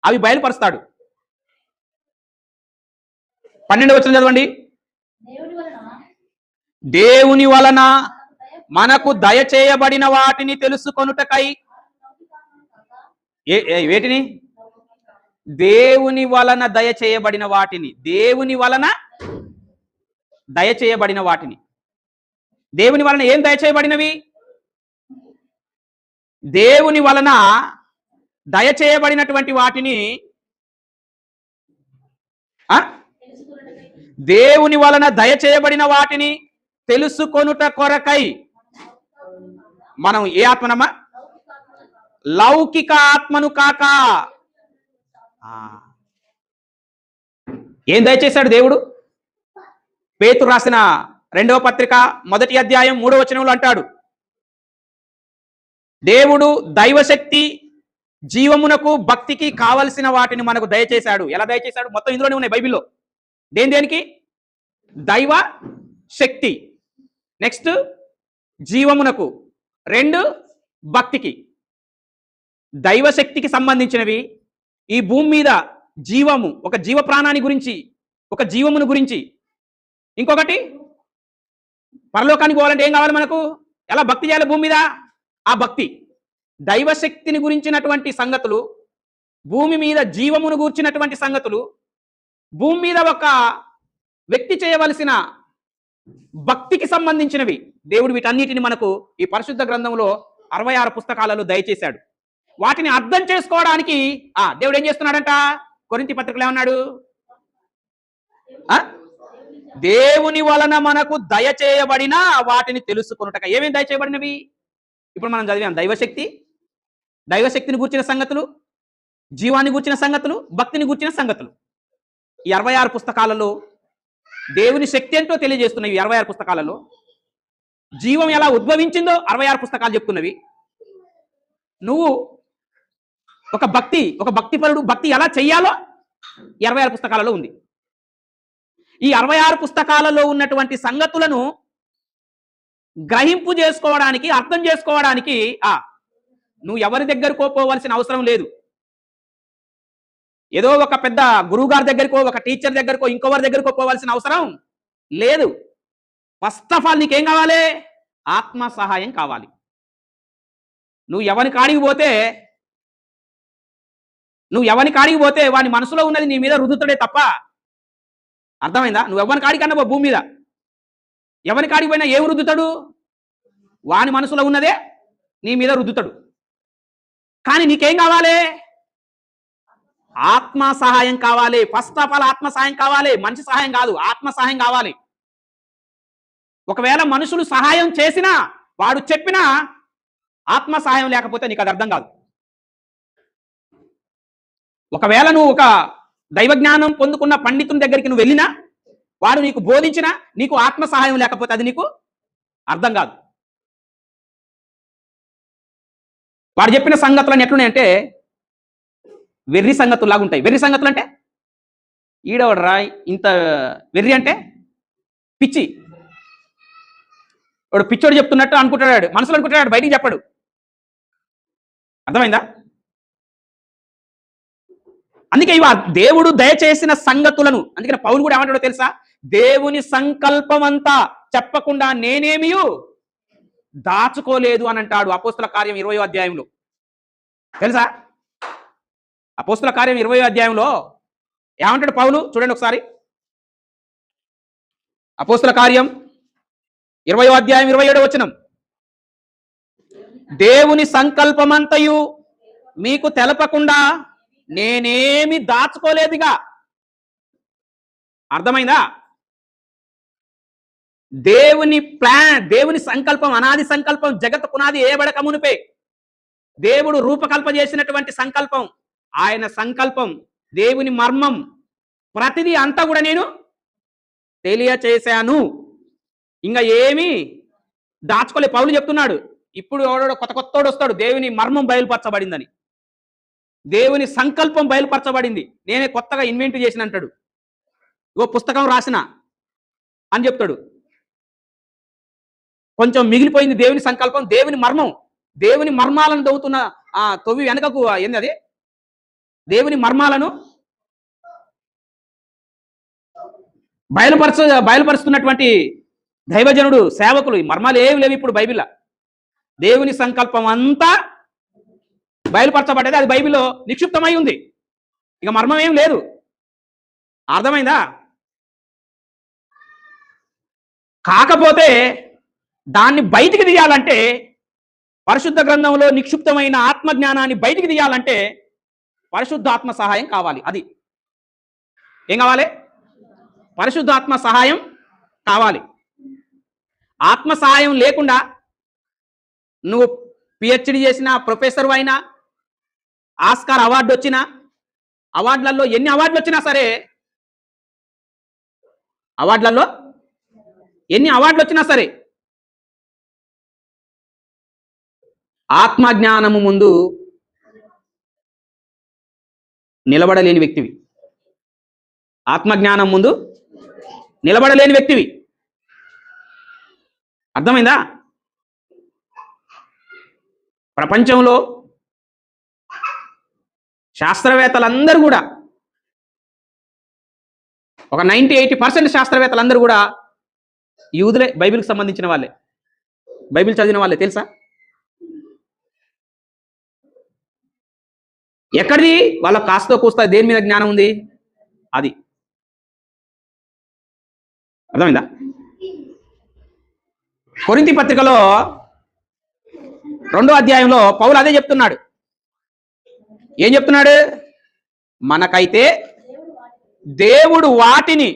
అవి బయలుపరుస్తాడు. 12వ వచనం చదవండి. దేవుని వలన మనకు దయచేయబడిన వాటిని తెలుసుకొనుటకై వేటిని? దేవుని వలన దయచేయబడిన వాటిని. దేవుని వలన దయచేయబడిన వాటిని. దేవుని వలన ఏం దయచేయబడినవి? దేవుని వలన దయచేయబడినటువంటి వాటిని దేవుని వలన దయచేయబడిన వాటిని తెలుసుకొనుట కొరకై మనం ఏ ఆత్మనమ్మా? లౌకిక ఆత్మను కాక. ఏం దయచేశాడు దేవుడు? పేతురు రాసిన 2వ పత్రిక 1వ అధ్యాయం 3వ వచనంలో అంటాడు, దేవుడు దైవశక్తి జీవమునకు భక్తికి కావలసిన వాటిని మనకు దయచేశాడు. ఎలా దయచేశాడు? మొత్తం ఇందులోనే ఉన్నాయి బైబిల్లో. దేనికి? దైవ శక్తి, నెక్స్ట్ జీవమునకు, 2 భక్తికి. దైవశక్తికి సంబంధించినవి ఈ భూమి మీద జీవము, ఒక జీవ ప్రాణాన్ని గురించి, ఒక జీవమును గురించి. ఇంకొకటి పరలోకానికి పోవాలంటే ఏం కావాలి మనకు? ఎలా భక్తి చేయాలి భూమి మీద? ఆ భక్తి. దైవశక్తిని గురించినటువంటి సంగతులు, భూమి మీద జీవమును గూర్చినటువంటి సంగతులు, భూమి మీద ఒక వ్యక్తి చేయవలసిన భక్తికి సంబంధించినవి. దేవుడు వీటన్నిటిని మనకు ఈ పరిశుద్ధ గ్రంథంలో 66 పుస్తకాలలో దయచేశాడు. వాటిని అర్థం చేసుకోవడానికి దేవుడు ఏం చేస్తున్నాడంట? కొరింథీ పత్రికలో ఏమన్నాడు? దేవుని వలన మనకు దయచేయబడిన వాటిని తెలుసుకొనుటక. ఏమేమి దయచేయబడినవి? ఇప్పుడు మనం చదివాం. దైవశక్తిని గూర్చిన సంగతులు, జీవాన్ని గూర్చిన సంగతులు, భక్తిని గూర్చిన సంగతులు. ఈ 66 పుస్తకాలలో దేవుని శక్తి ఏంటో తెలియజేస్తున్నవి. 66 పుస్తకాలలో జీవం ఎలా ఉద్భవించిందో 66 పుస్తకాలు చెప్తున్నవి. నువ్వు ఒక భక్తిపరుడు భక్తి ఎలా చెయ్యాలో 66 పుస్తకాలలో ఉంది. ఈ 66 పుస్తకాలలో ఉన్నటువంటి సంగతులను గ్రహింపు చేసుకోవడానికి, అర్థం చేసుకోవడానికి నువ్వు ఎవరి దగ్గరకో పోవలసిన అవసరం లేదు. ఏదో ఒక పెద్ద గురువు గారి దగ్గరకో, ఒక టీచర్ దగ్గరకో, ఇంకొకరి దగ్గరకో పోవాల్సిన అవసరం లేదు. ఫస్ట్ ఆఫ్ ఆల్ నీకేం కావాలి? ఆత్మ సహాయం కావాలి. నువ్వు ఎవరి కాడికి పోతే వాని మనసులో ఉన్నది నీ మీద రుద్దుతాడే తప్ప. అర్థమైందా? నువ్వు ఎవరి కాడికి అన్నా భూమి మీద ఎవరి కాడికి పోయినా ఏమి రుద్దుతాడు? వాని మనసులో ఉన్నదే నీ మీద రుద్దుతాడు. కానీ నీకేం కావాలి? ఆత్మ సహాయం కావాలి. ఫస్ట్ ఆఫ్ ఆల్ ఆత్మ సహాయం కావాలి. మనిషి సహాయం కాదు, ఆత్మ సహాయం కావాలి. ఒకవేళ మనుషులు సహాయం చేసినా, వాడు చెప్పినా, ఆత్మ సహాయం లేకపోతే నీకు అది అర్థం కాదు. ఒకవేళ నువ్వు ఒక దైవజ్ఞానం పొందుకున్న పండితుని దగ్గరికి నువ్వు వెళ్ళినా, వాడు నీకు బోధించినా, నీకు ఆత్మ సహాయం లేకపోతే అది నీకు అర్థం కాదు. వాడు చెప్పిన సంగతులను ఎట్లున్నాయంటే వెర్రి సంగతులు లాగా ఉంటాయి. వెర్రి సంగతులు అంటే ఈడవడు రా ఇంత వెర్రి అంటే పిచ్చి. వాడు పిచ్చోడు చెప్తున్నట్టు అనుకుంటాడు, మనసులో అనుకుంటాడు, బయటికి చెప్పడు. అర్థమైందా? అందుకే ఇవా దేవుడు దయచేసిన సంగతులను, అందుకని పౌలు కూడా ఏమంటాడో తెలుసా? దేవుని సంకల్పం అంతా చెప్పకుండా నేనేమీ దాచుకోలేదు అని అంటాడు అపోస్తుల కార్యం 20వ అధ్యాయంలో. తెలుసా? అపోస్తుల కార్యం 20వ అధ్యాయంలో ఏమంటాడు పౌలు? చూడండి ఒకసారి. అపోస్తుల కార్యం 20వ అధ్యాయం 27వ వచనం. దేవుని సంకల్పమంతయు మీకు తెలపకుండా నేనేమి దాచుకోలేదుగా. అర్థమైందా? దేవుని ప్లాన్, దేవుని సంకల్పం, అనాది సంకల్పం, జగత్ పునాది ఏబడక మునిపే దేవుడు రూపకల్ప చేసినటువంటి సంకల్పం, ఆయన సంకల్పం, దేవుని మర్మం, ప్రతిదీ అంతా కూడా నేను తెలియచేశాను. ఇంకా ఏమీ దాచుకోలే. పౌలు చెప్తున్నాడు, ఇప్పుడు ఎవడో కొత్త కొత్తోడు వస్తాడు, దేవుని మర్మం బయలుపరచబడిందని, దేవుని సంకల్పం బయలుపరచబడింది, నేనే కొత్తగా ఇన్వెంట్ చేసిన అంటాడు. ఇగో పుస్తకం రాసిన అని చెప్తాడు. కొంచెం మిగిలిపోయింది దేవుని సంకల్పం, దేవుని మర్మం, దేవుని మర్మాలను తవ్వుతున్న తొవ్వి వెనకకు ఏంది అది, దేవుని మర్మాలను బయలుపరుస్తున్నటువంటి దైవజనుడు, సేవకులు. ఈ మర్మాలు ఏమి లేవు ఇప్పుడు బైబిల్లో. దేవుని సంకల్పం అంతా బయలుపరచబడ్డది, అది బైబిల్లో నిక్షిప్తమై ఉంది. ఇక మర్మం ఏం లేదు. అర్థమైందా? కాకపోతే దాన్ని బయటికి తీయాలంటే, పరిశుద్ధ గ్రంథంలో నిక్షిప్తమైన ఆత్మజ్ఞానాన్ని బయటికి తీయాలంటే పరిశుద్ధాత్మ సహాయం కావాలి. అది ఏం కావాలి? పరిశుద్ధాత్మ సహాయం కావాలి. ఆత్మ సహాయం లేకుండా నువ్వు పిహెచ్డి చేసినా, ప్రొఫెసర్ అయినా, ఆస్కార్ అవార్డు వచ్చినా, అవార్డులలో ఎన్ని అవార్డులు వచ్చినా సరే, అవార్డులలో ఎన్ని అవార్డులు వచ్చినా సరే, ఆత్మజ్ఞానము ముందు నిలబడలేని వ్యక్తివి. ఆత్మజ్ఞానం ముందు నిలబడలేని వ్యక్తివి. అర్థమైందా? ప్రపంచంలో శాస్త్రవేత్తలందరూ కూడా, ఒక 90-80% శాస్త్రవేత్తలందరూ కూడా యూదులే, బైబిల్కి సంబంధించిన వాళ్ళే, బైబిల్ చదివిన వాళ్ళే. తెలుసా? ఎక్కడిది? వాళ్ళ కాస్తో కూస్తా దేని మీద జ్ఞానం ఉంది? అది. అర్థమైందా? కొరింథీ పత్రికలో 2వ అధ్యాయంలో పౌలు అదే చెప్తున్నాడు. ఏం చెప్తున్నాడు? మనకైతే దేవుడు వాటిని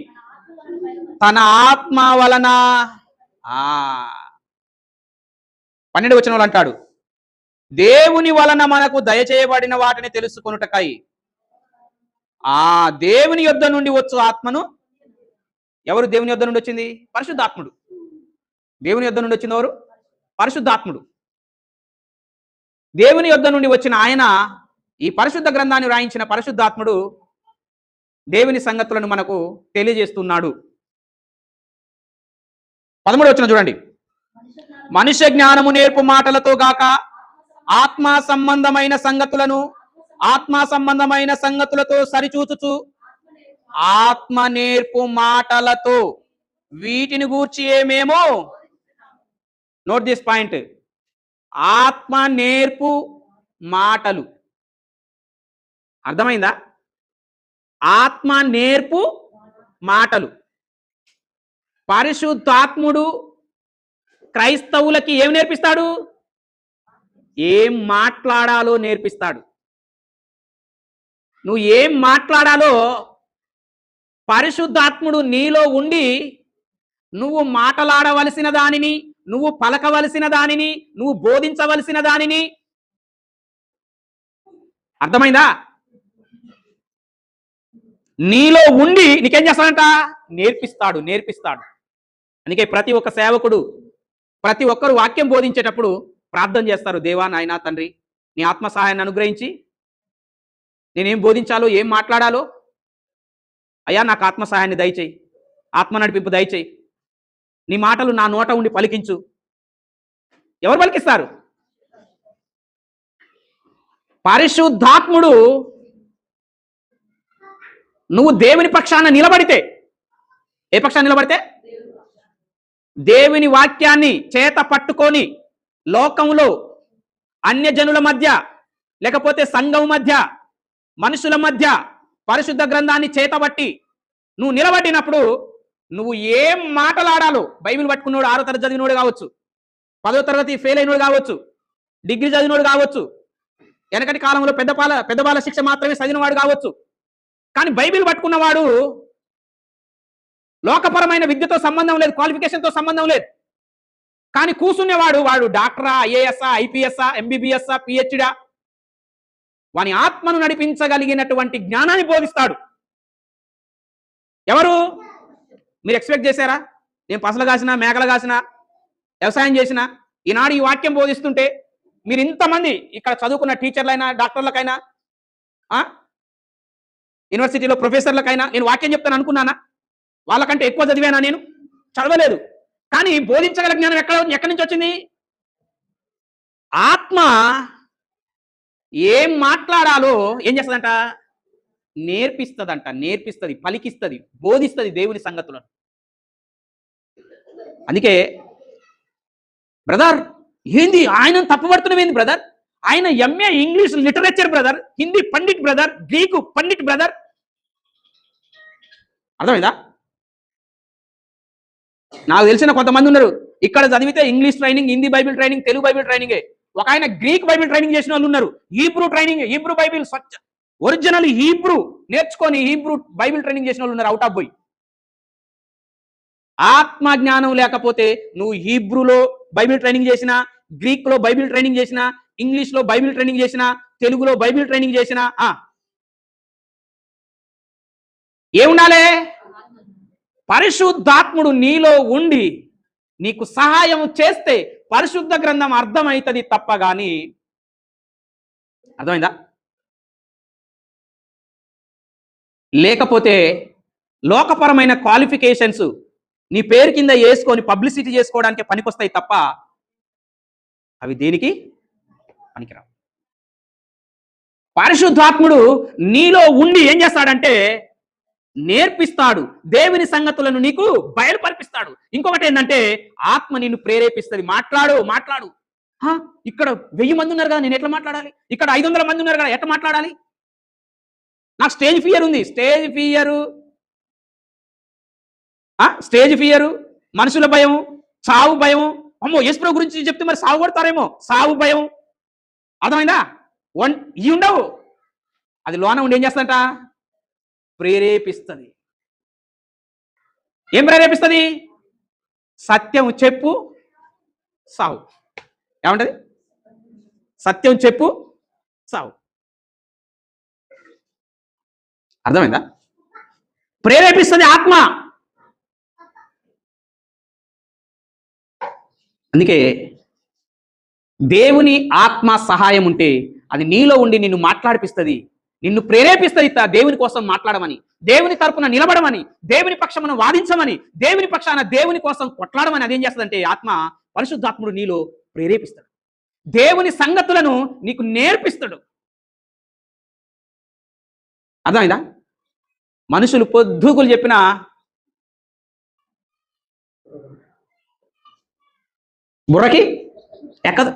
తన ఆత్మ వలన 12వ వచనంలో అంటాడు, దేవుని వలన మనకు దయచేయబడిన వాటిని తెలుసుకొనుటకై దేవుని యొద్ద నుండి వచ్చు ఆత్మను. ఎవరు దేవుని యొద్ద నుండి వచ్చింది? పరిశుద్ధాత్ముడు. దేవుని యొద్ద నుండి వచ్చింది ఎవరు? పరిశుద్ధాత్ముడు. దేవుని యొద్ద నుండి వచ్చిన ఆయన, ఈ పరిశుద్ధ గ్రంథాన్ని రాయించిన పరిశుద్ధాత్ముడు దేవుని సంగతులను మనకు తెలియజేస్తున్నాడు. 13వ వచనం చూడండి. మనుష్య జ్ఞానము నేర్పు మాటలతో గాక ఆత్మ సంబంధమైన సంగతులతో సరిచూచుచు, ఆత్మ నేర్పు మాటలతో వీటిని గూర్చి ఏమేమో. Note this point. ఆత్మ నేర్పు మాటలు. అర్థమైందా? ఆత్మ నేర్పు మాటలు. పరిశుద్ధాత్ముడు క్రైస్తవులకి ఏం నేర్పిస్తాడు? ఏం మాట్లాడాలో నేర్పిస్తాడు. నువ్వు ఏం మాట్లాడాలో పరిశుద్ధాత్ముడు నీలో ఉండి, నువ్వు మాట్లాడవలసిన దానిని, నువ్వు పలకవలసిన దానిని, నువ్వు బోధించవలసిన దానిని, అర్థమైందా, నీలో ఉండి నీకేం చేస్తాడంట? నేర్పిస్తాడు. అందుకే ప్రతి ఒక్క సేవకుడు, ప్రతి ఒక్కరు వాక్యం బోధించేటప్పుడు ప్రార్థన చేస్తారు. దేవా, నాయనా, తండ్రి, నీ ఆత్మ సహాయాన్ని అనుగ్రహించి నేనేం బోధించాలో, ఏం మాట్లాడాలో, అయ్యా నాకు ఆత్మ సహాయాన్ని దయచేయి, ఆత్మ నడిపింపు దయచేయి, నీ మాటలు నా నోట ఉండి పలికించు. ఎవరు పలికిస్తారు? పరిశుద్ధాత్ముడు. నువ్వు దేవుని పక్షాన నిలబడితే, ఏ పక్షాన నిలబడితే? దేవుని వాక్యాన్ని చేత పట్టుకొని లోకంలో అన్యజనుల మధ్య, లేకపోతే సంఘం మధ్య, మనుషుల మధ్య పరిశుద్ధ గ్రంథాన్ని చేతబట్టి నువ్వు నిలబడినప్పుడు నువ్వు ఏం మాటలాడాలో, బైబిల్ పట్టుకున్నోడు 6వ తరగతి చదివినోడు కావచ్చు, 10వ తరగతి ఫెయిల్ అయినోడు కావచ్చు, డిగ్రీ చదివినోడు కావచ్చు, వెనకటి కాలంలో పెద్ద బాల శిక్ష మాత్రమే చదివినవాడు కావచ్చు, కానీ బైబిల్ పట్టుకున్నవాడు లోకపరమైన విద్యతో సంబంధం లేదు, క్వాలిఫికేషన్తో సంబంధం లేదు. కానీ కూర్చునేవాడు వాడు డాక్టరా, ఐఏఎస్ఆ, ఐపీఎస్ఆ, ఎంబీబీఎస్ఆ, పిహెచ్డా, వాని ఆత్మను నడిపించగలిగినటువంటి జ్ఞానాన్ని బోధిస్తాడు. ఎవరు? మీరు ఎక్స్పెక్ట్ చేశారా? నేను పసలు కాసిన, మేకలు కాసిన, వ్యవసాయం చేసిన, ఈనాడు ఈ వాక్యం బోధిస్తుంటే మీరు ఇంతమంది ఇక్కడ చదువుకున్న టీచర్లైనా, డాక్టర్లకైనా, యూనివర్సిటీలో ప్రొఫెసర్లకైనా నేను వాక్యం చెప్తాను అనుకున్నానా? వాళ్ళకంటే ఎక్కువ చదివానా? నేను చదవలేదు. కానీ బోధించగల జ్ఞానం ఎక్కడి నుంచి వచ్చింది? ఆత్మ ఏం మాట్లాడాలో ఏం చేస్తుందంట? నేర్పిస్తుంది, పలికిస్తుంది, బోధిస్తుంది దేవుని సంగతులను. అందుకే బ్రదర్ ఏంది ఆయన తప్పుపడుతున్నవేంది బ్రదర్? ఆయన MA English literature brother, Hindi pandit brother, Greek pandit brother. అర్థమైందా? నాకు తెలిసిన కొంతమంది ఉన్నారు ఇక్కడ చదివితే English training, Hindi Bible training, Telugu Bible ట్రైనింగే. ఒక ఆయన గ్రీక్ బైబిల్ ట్రైనింగ్ చేసిన వాళ్ళు ఉన్నారు. Hebrew training, Hebrew Bible original Hebrew నేర్చుకొని హీబ్రూ బైబిల్ ట్రైనింగ్ చేసిన వాళ్ళు ఉన్నారు అవుట్ ఆఫ్ బోయ్. ఆత్మ జ్ఞానం లేకపోతే నువ్వు హీబ్రూలో బైబిల్ ట్రైనింగ్ చేసినా, గ్రీక్ లో బైబిల్ ట్రైనింగ్ చేసినా, ఇంగ్లీష్ లో బైబిల్ ట్రైనింగ్ చేసినా, తెలుగులో బైబిల్ ట్రైనింగ్ చేసినా ఏముండాలి? పరిశుద్ధాత్ముడు నీలో ఉండి నీకు సహాయం చేస్తే పరిశుద్ధ గ్రంథం అర్థమవుతుంది తప్ప గాని. అర్థమైందా? లేకపోతే లోకపరమైన క్వాలిఫికేషన్స్ నీ పేరు కింద వేసుకొని పబ్లిసిటీ చేసుకోవడానికి పనికొస్తాయి తప్ప అవి దేనికి పనికిరావు. పరిశుద్ధాత్ముడు నీలో ఉండి ఏం చేస్తాడంటే నేర్పిస్తాడు, దేవుని సంగతులను నీకు బయలుపరిపిస్తాడు. ఇంకొకటి ఏంటంటే ఆత్మ నిన్ను ప్రేరేపిస్తుంది. మాట్లాడు. ఇక్కడ 1000 మంది ఉన్నారు కదా, నేను ఎట్లా మాట్లాడాలి? ఇక్కడ 500 మంది ఉన్నారు కదా, ఎట్లా మాట్లాడాలి? నాకు స్టేజ్ ఫియర్ ఉంది. స్టేజ్ ఫియరు, మనుషుల భయం, సావు భయం. అమ్మో యేసుప్రభు గురించి చెప్తే మరి సావు కొడతారేమో, సావు భయం. అర్థమైందా? ఇవి ఉండవు. అది లోన ఉండి ఏం చేస్తుందంట? ప్రేరేపిస్తుంది. ఏం ప్రేరేపిస్తుంది? సత్యం చెప్పు, సావు. ఏమంటది? సత్యం చెప్పు, సావు. అర్థమైందా? ప్రేరేపిస్తుంది ఆత్మ. అందుకే దేవుని ఆత్మ సహాయం ఉంటే అది నీలో ఉండి నిన్ను మాట్లాడిపిస్తుంది, నిన్ను ప్రేరేపిస్తుంది దేవుని కోసం మాట్లాడమని, దేవుని తరపున నిలబడమని, దేవుని పక్షమున వాదించమని, దేవుని పక్షాన దేవుని కోసం కొట్లాడమని. అదేం చేస్తుందంటే ఆత్మ, పరిశుద్ధాత్ముడు నీలో ప్రేరేపిస్తాడు, దేవుని సంగతులను నీకు నేర్పిస్తాడు. అర్థమైందా? మనుషులు పొద్దుగులు చెప్పిన బుర్రకి ఎక్కదు.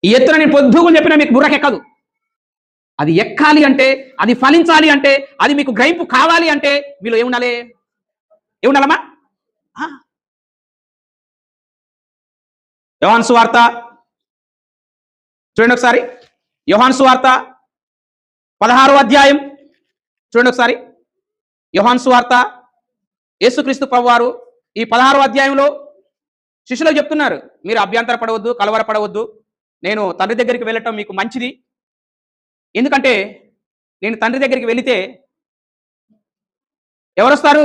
ఈ ఎత్తున నేను పొద్దుగులు చెప్పినా మీకు బుర్రకి ఎక్కదు. అది ఎక్కాలి అంటే, అది ఫలించాలి అంటే, అది మీకు గ్రహింపు కావాలి అంటే మీలో ఏముండాలమ్మా? యోహాను సువార్త చూడండి ఒకసారి. యోహాను సువార్త 16వ అధ్యాయం చూడండి ఒకసారి. యోహాను సువార్త, యేసుక్రీస్తు ప్రభువారు ఈ 16వ అధ్యాయంలో శిష్యులకు చెప్తున్నారు, మీరు అభ్యంతర పడవద్దు, కలవరపడవద్దు, నేను తండ్రి దగ్గరికి వెళ్ళటం మీకు మంచిది. ఎందుకంటే నేను తండ్రి దగ్గరికి వెళితే ఎవరు వస్తారు?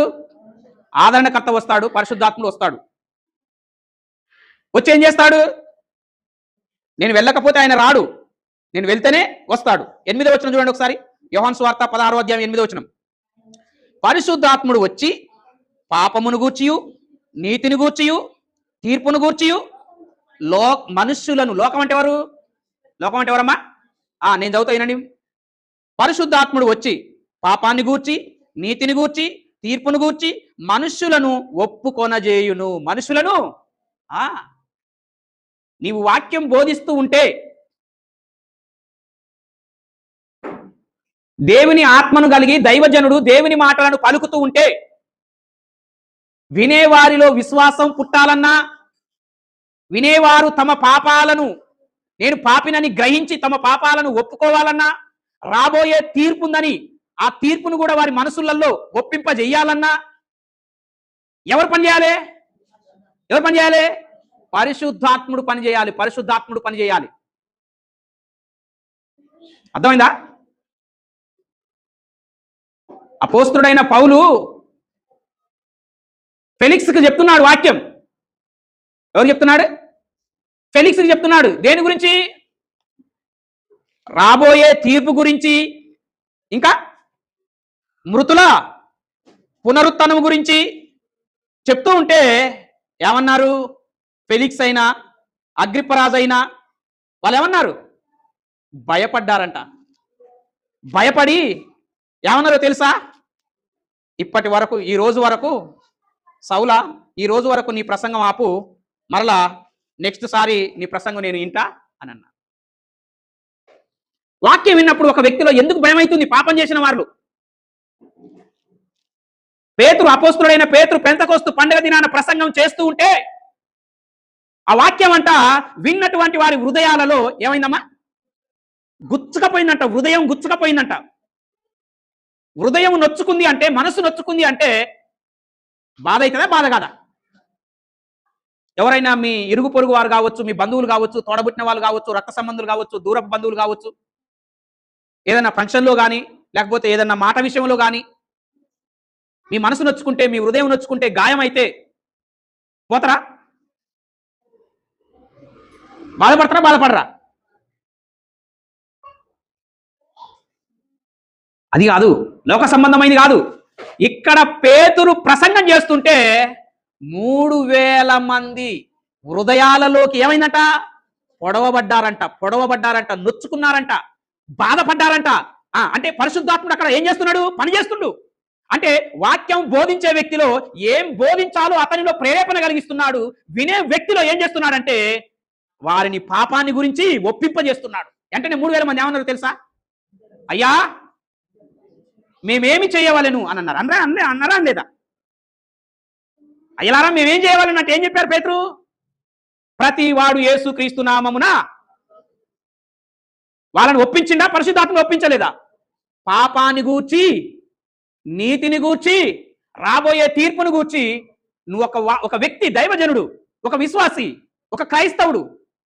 ఆదరణకర్త వస్తాడు, పరిశుద్ధాత్ముడు వస్తాడు. వచ్చి ఏం చేస్తాడు? నేను వెళ్ళకపోతే ఆయన రాడు, నేను వెళ్తేనే వస్తాడు. 8వ వచనం చూడండి ఒకసారి. యోహాను సువార్త 16వ అధ్యాయం 8వ వచనం. పరిశుద్ధాత్ముడు వచ్చి పాపమును గూర్చియు, నీతిని గూర్చియు, తీర్పును గూర్చియు మనుష్యులను, లోకం అంటే ఎవరు? లోకం అంటే ఎవరమ్మా? నేను చదువుతా వినండి. పరిశుద్ధాత్ముడు వచ్చి పాపాన్ని గూర్చి, నీతిని గూర్చి, తీర్పును గూర్చి మనుష్యులను ఒప్పుకొనజేయును. మనుషులను నీవు వాక్యం బోధిస్తూ ఉంటే, దేవుని ఆత్మను కలిగి దైవజనుడు దేవుని మాటలను పలుకుతూ ఉంటే, వినేవారిలో విశ్వాసం పుట్టాలన్నా, వినేవారు తమ పాపాలను, నేను పాపినని గ్రహించి తమ పాపాలను ఒప్పుకోవాలన్నా, రాబోయే తీర్పు ఉందని ఆ తీర్పును కూడా వారి మనసులలో ఒప్పింపజేయాలన్నా, ఎవరు పని చేయాలి? ఎవరు పని చేయాలి? పరిశుద్ధాత్ముడు పని చేయాలి. పరిశుద్ధాత్ముడు పని చేయాలి. అర్థమైందా? అపోస్తుడైన పౌలు ఫెలిక్స్కి చెప్తున్నాడు వాక్యం. ఎవరు చెప్తున్నాడు? ఫెలిక్స్కి చెప్తున్నాడు. దేని గురించి? రాబోయే తీర్పు గురించి, ఇంకా మృతుల పునరుత్థనం గురించి చెప్తూ ఉంటే ఏమన్నారు? ఫెలిక్స్ అయినా అగ్రిప్పరాజు అయినా వాళ్ళు ఏమన్నారు? భయపడ్డారంట. భయపడి ఏమన్నారో తెలుసా? ఇప్పటి వరకు, ఈ రోజు వరకు సౌలా, ఈ రోజు వరకు నీ ప్రసంగం ఆపు, మరలా నెక్స్ట్ సారి నీ ప్రసంగం నేను ఇంటా అని అన్నా. వాక్యం విన్నప్పుడు ఒక వ్యక్తిలో ఎందుకు భయం అవుతుంది? పాపం చేసిన వాళ్ళు. పేతురు, అపోస్తుడైన పేతురు పెంతెకోస్తు పండుగ దినాన ప్రసంగం చేస్తూ ఉంటే ఆ వాక్యం అంట విన్నటువంటి వారి హృదయాలలో ఏమైందమ్మా? గుచ్చుకపోయిందంట. హృదయం గుచ్చుకపోయిందంట. హృదయం నొచ్చుకుంది అంటే, మనసు నొచ్చుకుంది అంటే బాధ అవుతుందా? బాధ కాదా? ఎవరైనా మీ ఇరుగు పొరుగు వారు కావచ్చు, మీ బంధువులు కావచ్చు, తోడబుట్టిన వాళ్ళు కావచ్చు, రక్త సంబంధులు కావచ్చు, దూరపు బంధువులు కావచ్చు, ఏదైనా ఫంక్షన్లో కానీ లేకపోతే ఏదైనా మాట విషయంలో కానీ మీ మనసు నొచ్చుకుంటే, మీ హృదయం నొచ్చుకుంటే, గాయం అయితే పోతారా? బాధపడతారా? బాధపడరా? అది కాదు, లోక సంబంధమైనది కాదు. ఇక్కడ పేతురు ప్రసంగం చేస్తుంటే 3000 మంది హృదయాలలోకి ఏమైందంట? పొడవబడ్డారంట, నొచ్చుకున్నారంట, బాధపడ్డారంట. అంటే పరిశుద్ధాత్ముడు అక్కడ ఏం చేస్తున్నాడు? పని చేస్తుండు. అంటే వాక్యం బోధించే వ్యక్తిలో ఏం బోధించాలో అతనిలో ప్రేరేపణ కలిగిస్తున్నాడు. వినే వ్యక్తిలో ఏం చేస్తున్నాడంటే వారిని పాపాన్ని గురించి ఒప్పింపజేస్తున్నాడు. వెంటనే 3000 మంది ఏమన్నారు తెలుసా? అయ్యా మేమేమి చేయవలెను అని అన్నారు. అన్నారా లేదా? అయ్యలారా మేమేం చేయవాలని అంటే ఏం చెప్పారు పేతురు? ప్రతి వాడు యేసుక్రీస్తు నామమున వాళ్ళని ఒప్పించిండా? పరిశుద్ధాత్మను ఒప్పించలేదా? పాపాన్ని గూర్చి, నీతిని గూర్చి, రాబోయే తీర్పును గూర్చి నువ్వు ఒక వ్యక్తి, దైవజనుడు, ఒక విశ్వాసి, ఒక క్రైస్తవుడు,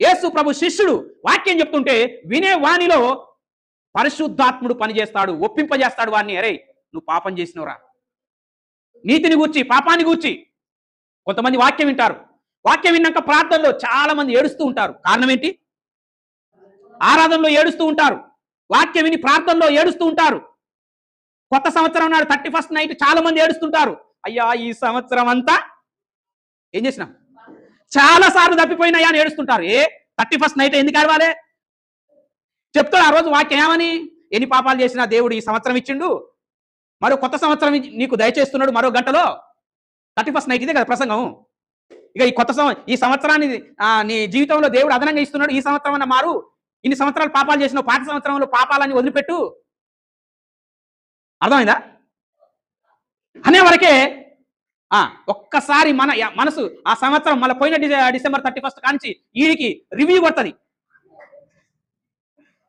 యేసు ప్రభు శిష్యుడు వాక్యం చెప్తుంటే వినే వాణిలో పరిశుద్ధాత్ముడు పనిచేస్తాడు, ఒప్పింపజేస్తాడు వాడిని. అరే నువ్వు పాపం చేసినవురా. నీతిని గూర్చి, పాపాన్ని గూర్చి. కొంతమంది వాక్యం వింటారు, వాక్యం విన్నాక ప్రార్థనలో చాలా మంది ఏడుస్తూ ఉంటారు. కారణం ఏంటి? ఆరాధనలో ఏడుస్తూ ఉంటారు, వాక్యం విని ప్రార్థనలో ఏడుస్తూ ఉంటారు. కొత్త సంవత్సరం నాడు 31st నైట్ చాలా మంది ఏడుస్తుంటారు. అయ్యా ఈ సంవత్సరం అంతా ఏం చేసినా? చాలా సార్లు తప్పిపోయినాయా అని ఏడుస్తుంటారు. 31st నైట్ ఎందుకు ఏడవాలి? చెప్తాడు ఆ రోజు వాక్యం ఏమని? ఎన్ని పాపాలు చేసినా దేవుడు ఈ సంవత్సరం ఇచ్చిండు, మరో కొత్త సంవత్సరం నీకు దయచేస్తున్నాడు మరో గంటలో. 31st నైట్ ఇదే కదా ప్రసంగం. ఇక ఈ సంవత్సరాన్ని నీ జీవితంలో దేవుడు అదనంగా ఇస్తున్నాడు. ఈ సంవత్సరం అన్న మారు, ఇన్ని సంవత్సరాలు పాపాలు చేసినావు, పాత సంవత్సరంలో పాపాలని వదిలిపెట్టు. అర్థమైందా? అనేవరకే ఒక్కసారి మన మనసు ఆ సంవత్సరం మళ్ళీ పోయిన డిసెంబర్ 31st కానించి వీడికి రివ్యూ కొడుతుంది.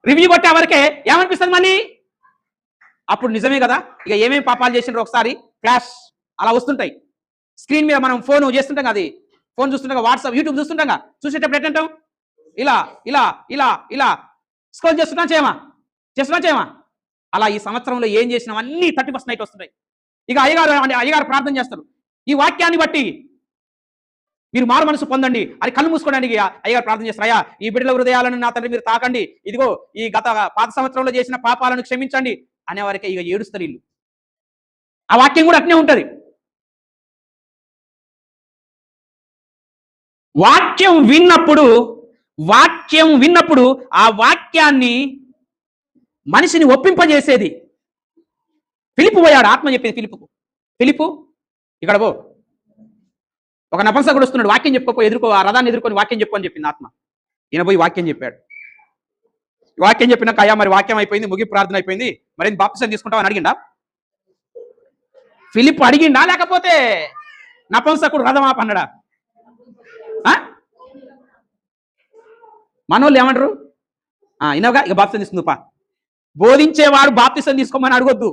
రివ్యూ కొట్టే వరకే ఏమనిపిస్తుంది మళ్ళీ? అప్పుడు నిజమే కదా, ఇక ఏమేమి పాపాలు చేసినారో ఒకసారి ఫ్లాష్ అలా వస్తుంటాయి స్క్రీన్ మీద. మనం ఫోన్ చేస్తుంటాం, అది ఫోన్ చూస్తుంటాం, వాట్సాప్, యూట్యూబ్ చూస్తుంటాం. చూసేటప్పుడు ఏంటంటాం? ఇలా ఇలా ఇలా ఇలా స్క్రోల్ చేస్తున్నా చేయమా. అలా ఈ సంవత్సరంలో ఏం చేసినాం అన్ని 31st నైట్ వస్తున్నాయి. ఇక అయ్యగారు ప్రార్థన చేస్తారు. ఈ వాక్యాన్ని బట్టి మీరు మారు మనసు పొందండి అని కళ్ళు మూసుకోవడానికి అయ్యగారు ప్రార్థన చేస్తారు. అయ్యా ఈ బిడ్డల హృదయాలను నా తండ్రి మీరు తాకండి, ఇదిగో ఈ పాత సంవత్సరంలో చేసిన పాపాలను క్షమించండి అనేవారికి ఇక ఏడుస్తారు వీళ్ళు. ఆ వాక్యం కూడా అట్నే ఉంటది. వాక్యం విన్నప్పుడు ఆ వాక్యాన్ని మనిషిని ఒప్పింపజేసేది. ఫిలిప్పు పోయాడు, ఆత్మ చెప్పేది ఫిలిప్పు ఇక్కడ పో, ఒక నపుంసకుడు వస్తున్నాడు, వాక్యం చెప్పుకో, ఎదుర్కో, ఆ రథాన్ని ఎదుర్కొని వాక్యం చెప్పు అని చెప్పింది ఆత్మ. ఈయన పోయి వాక్యం చెప్పాడు. వాక్యం చెప్పినాక అయ్యా మరి వాక్యం అయిపోయింది, ముగి ప్రార్థన అయిపోయింది, మరి బాప్తిసం తీసుకుంటావు అని అడిగిండా? ఫిలిప్ అడిగిండా? లేకపోతే నపుంసకుడు రథం ఆపన్నాడా? మనోళ్ళు ఏమంటారు? ఇనవగా ఇక బాప్తిసం తీసుకుందు పా. బోధించేవాడు బాప్తిసం తీసుకోమని అడగొద్దు,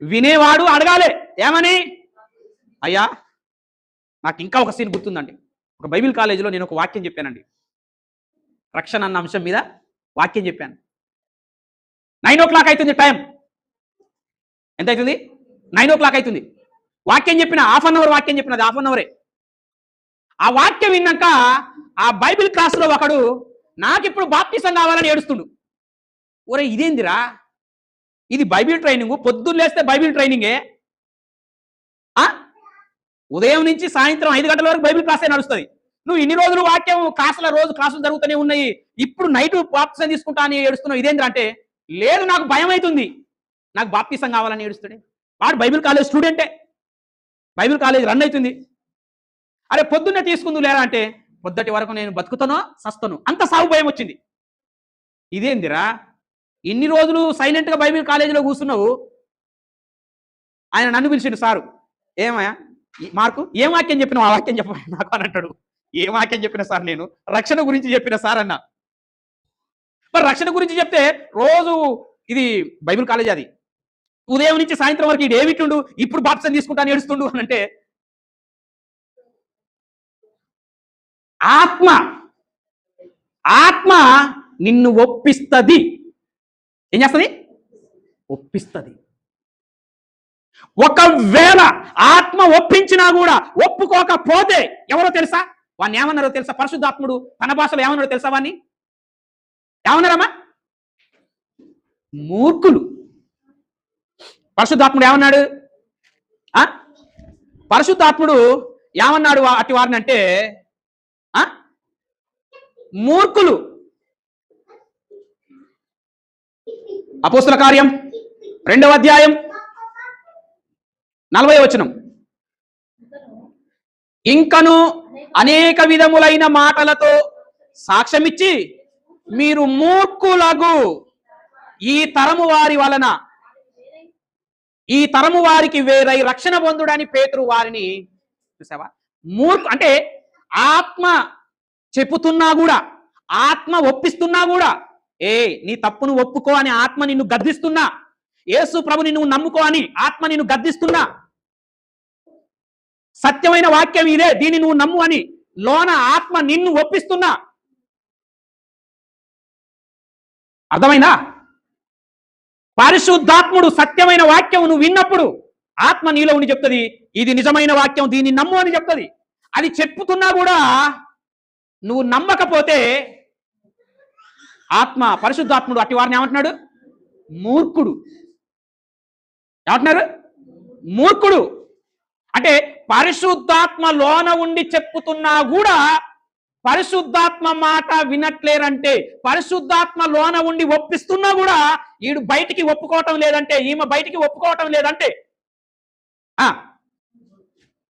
వినేవాడు అడగాలి. ఏమని? అయ్యా నాకు ఇంకా ఒక సీన్ గుర్తుందండి. ఒక బైబిల్ కాలేజీలో నేను ఒక వాక్యం చెప్పానండి. రక్షణ అన్న అంశం మీద వాక్యం చెప్పాను. 9 అవుతుంది టైం. ఎంత అవుతుంది? 9 అవుతుంది. వాక్యం చెప్పిన హాఫ్ అన్ అవర్ వాక్యం చెప్పినది హాఫ్ అన్ అవరే. ఆ వాక్యం విన్నాక ఆ బైబిల్ క్లాస్లో ఒకడు నాకు ఇప్పుడు బాప్టిజం కావాలని ఏడుస్తుండు. ఒరే ఇదేందిరా, ఇది బైబిల్ ట్రైనింగ్, పొద్దున్న లేస్తే బైబిల్ ట్రైనింగే. ఉదయం నుంచి సాయంత్రం 5 గంటల వరకు బైబిల్ క్లాసే నడుస్తుంది. నువ్వు ఇన్ని రోజులు వాక్యం రోజు క్లాసులు జరుగుతూనే ఉన్నాయి, ఇప్పుడు నైట్ బాప్టిజం తీసుకుంటా అని ఏడుస్తున్నావు, ఇదేంద్రా అంటే, లేదు నాకు భయం అవుతుంది, నాకు బాప్టిజం కావాలని ఏడుస్తాడే. వాడు బైబిల్ కాలేజ్ స్టూడెంటే, బైబిల్ కాలేజ్ రన్ అవుతుంది. అరే పొద్దున్నే తీసుకుందు లేరా అంటే, పొద్దుటి వరకు నేను బతుకుతానో సస్తాను, అంత సాగు భయం వచ్చింది. ఇదేందిరా, ఇన్ని రోజులు సైలెంట్గా బైబిల్ కాలేజీలో కూర్చున్నావు. ఆయన నన్ను పిలిచిండు, సారు ఏమయ్యా మార్కు ఏం వాక్యం చెప్పినావు, ఆ వాక్యం చెప్ప నాకు అని అంటాడు. ఏం వాక్యం చెప్పిన సార్, నేను రక్షణ గురించి చెప్పిన సార్ అన్న. మరి రక్షణ గురించి చెప్తే రోజు ఇది బైబిల్ కాలేజ్, అది ఉదయం నుంచి సాయంత్రం వరకు ఇది ఏమిట్టుండు, ఇప్పుడు బాప్టిజం తీసుకుంటాను ఏడుస్తుండు అని అంటే, ఆత్మ ఆత్మ నిన్ను ఒప్పిస్తుంది. ఏం చేస్తుంది? ఒప్పిస్తుంది. ఒకవేళ ఆత్మ ఒప్పించినా కూడా ఒప్పుకోకపోతే ఎవరో తెలుసా? వాడిని ఏమన్నారో తెలుసా? పరిశుద్ధాత్ముడు తన భాషలో ఏమన్నారో తెలుసా? వాడిని ఏమన్నారమ్మా? మూర్ఖులు. పరిశుద్ధాత్ముడు ఏమన్నాడు? పరిశుద్ధాత్ముడు ఏమన్నాడు అటు వారిని అంటే, మూర్ఖులు. అపోస్తుల కార్యం 2వ అధ్యాయం 40వ వచనం. ఇంకను అనేక విధములైన మాటలతో సాక్ష్యమిచ్చి మీరు మూర్ఖులగు ఈ తరము వారి వలన ఈ తరము వారికి వేరై రక్షణ పొందుడని పేతురు వారిని, చూసావా? అంటే ఆత్మ చెప్పుతున్నా కూడా, ఆత్మ ఒప్పిస్తున్నా కూడా, నీ తప్పును ఒప్పుకో అని ఆత్మ నిన్ను గద్దిస్తున్నా, యేసు ప్రభుని నువ్వు నమ్ముకో అని ఆత్మ నిన్ను గద్దిస్తున్నా, సత్యమైన వాక్యం ఇదే, దీన్ని నువ్వు నమ్ము అని లోన ఆత్మ నిన్ను ఒప్పిస్తున్నా. అర్థమైందా? పరిశుద్ధాత్ముడు సత్యమైన వాక్యం నువ్వు విన్నప్పుడు ఆత్మ నీలో ఉండి చెప్తుంది, ఇది నిజమైన వాక్యం, దీన్ని నమ్ము అని చెప్తుంది. అది చెప్పుతున్నా కూడా నువ్వు నమ్మకపోతే ఆత్మ పరిశుద్ధాత్ముడు అట్టి వారిని ఏమంటున్నాడు? మూర్ఖుడు. ఏమంటున్నారు? మూర్ఖుడు. అంటే పరిశుద్ధాత్మ లోన ఉండి చెప్పుతున్నా కూడా పరిశుద్ధాత్మ మాట వినట్లేరంటే, పరిశుద్ధాత్మ లోన ఉండి ఒప్పిస్తున్నా కూడా వీడు బయటికి ఒప్పుకోవటం లేదంటే, ఈమె బయటికి ఒప్పుకోవటం లేదంటే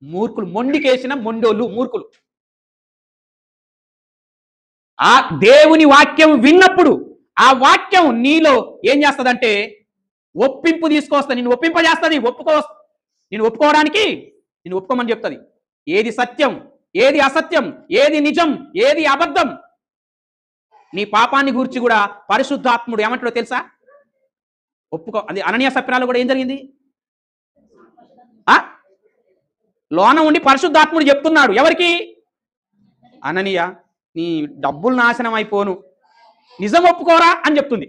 మూర్ఖులు. మొండికేసిన మొండోళ్ళు మూర్ఖులు. ఆ దేవుని వాక్యం విన్నప్పుడు ఆ వాక్యం నీలో ఏం చేస్తుందంటే ఒప్పింపు తీసుకొస్తా, నిన్ను ఒప్పింపజేస్తుంది. నేను ఒప్పుకోవడానికి నేను ఒప్పుకోమని చెప్తుంది. ఏది సత్యం, ఏది అసత్యం, ఏది నిజం, ఏది అబద్ధం. నీ పాపాన్ని గురించి కూడా పరిశుద్ధాత్ముడు ఏమంటాడో తెలుసా? ఒప్పుకో. అది అననీయ సప్రాలు కూడా ఏం జరిగింది? లోన ఉండి పరిశుద్ధాత్ముడు చెప్తున్నాడు ఎవరికి? అననీయ, నీ డబ్బులు నాశనం అయిపోను, నిజం ఒప్పుకోరా అని చెప్తుంది.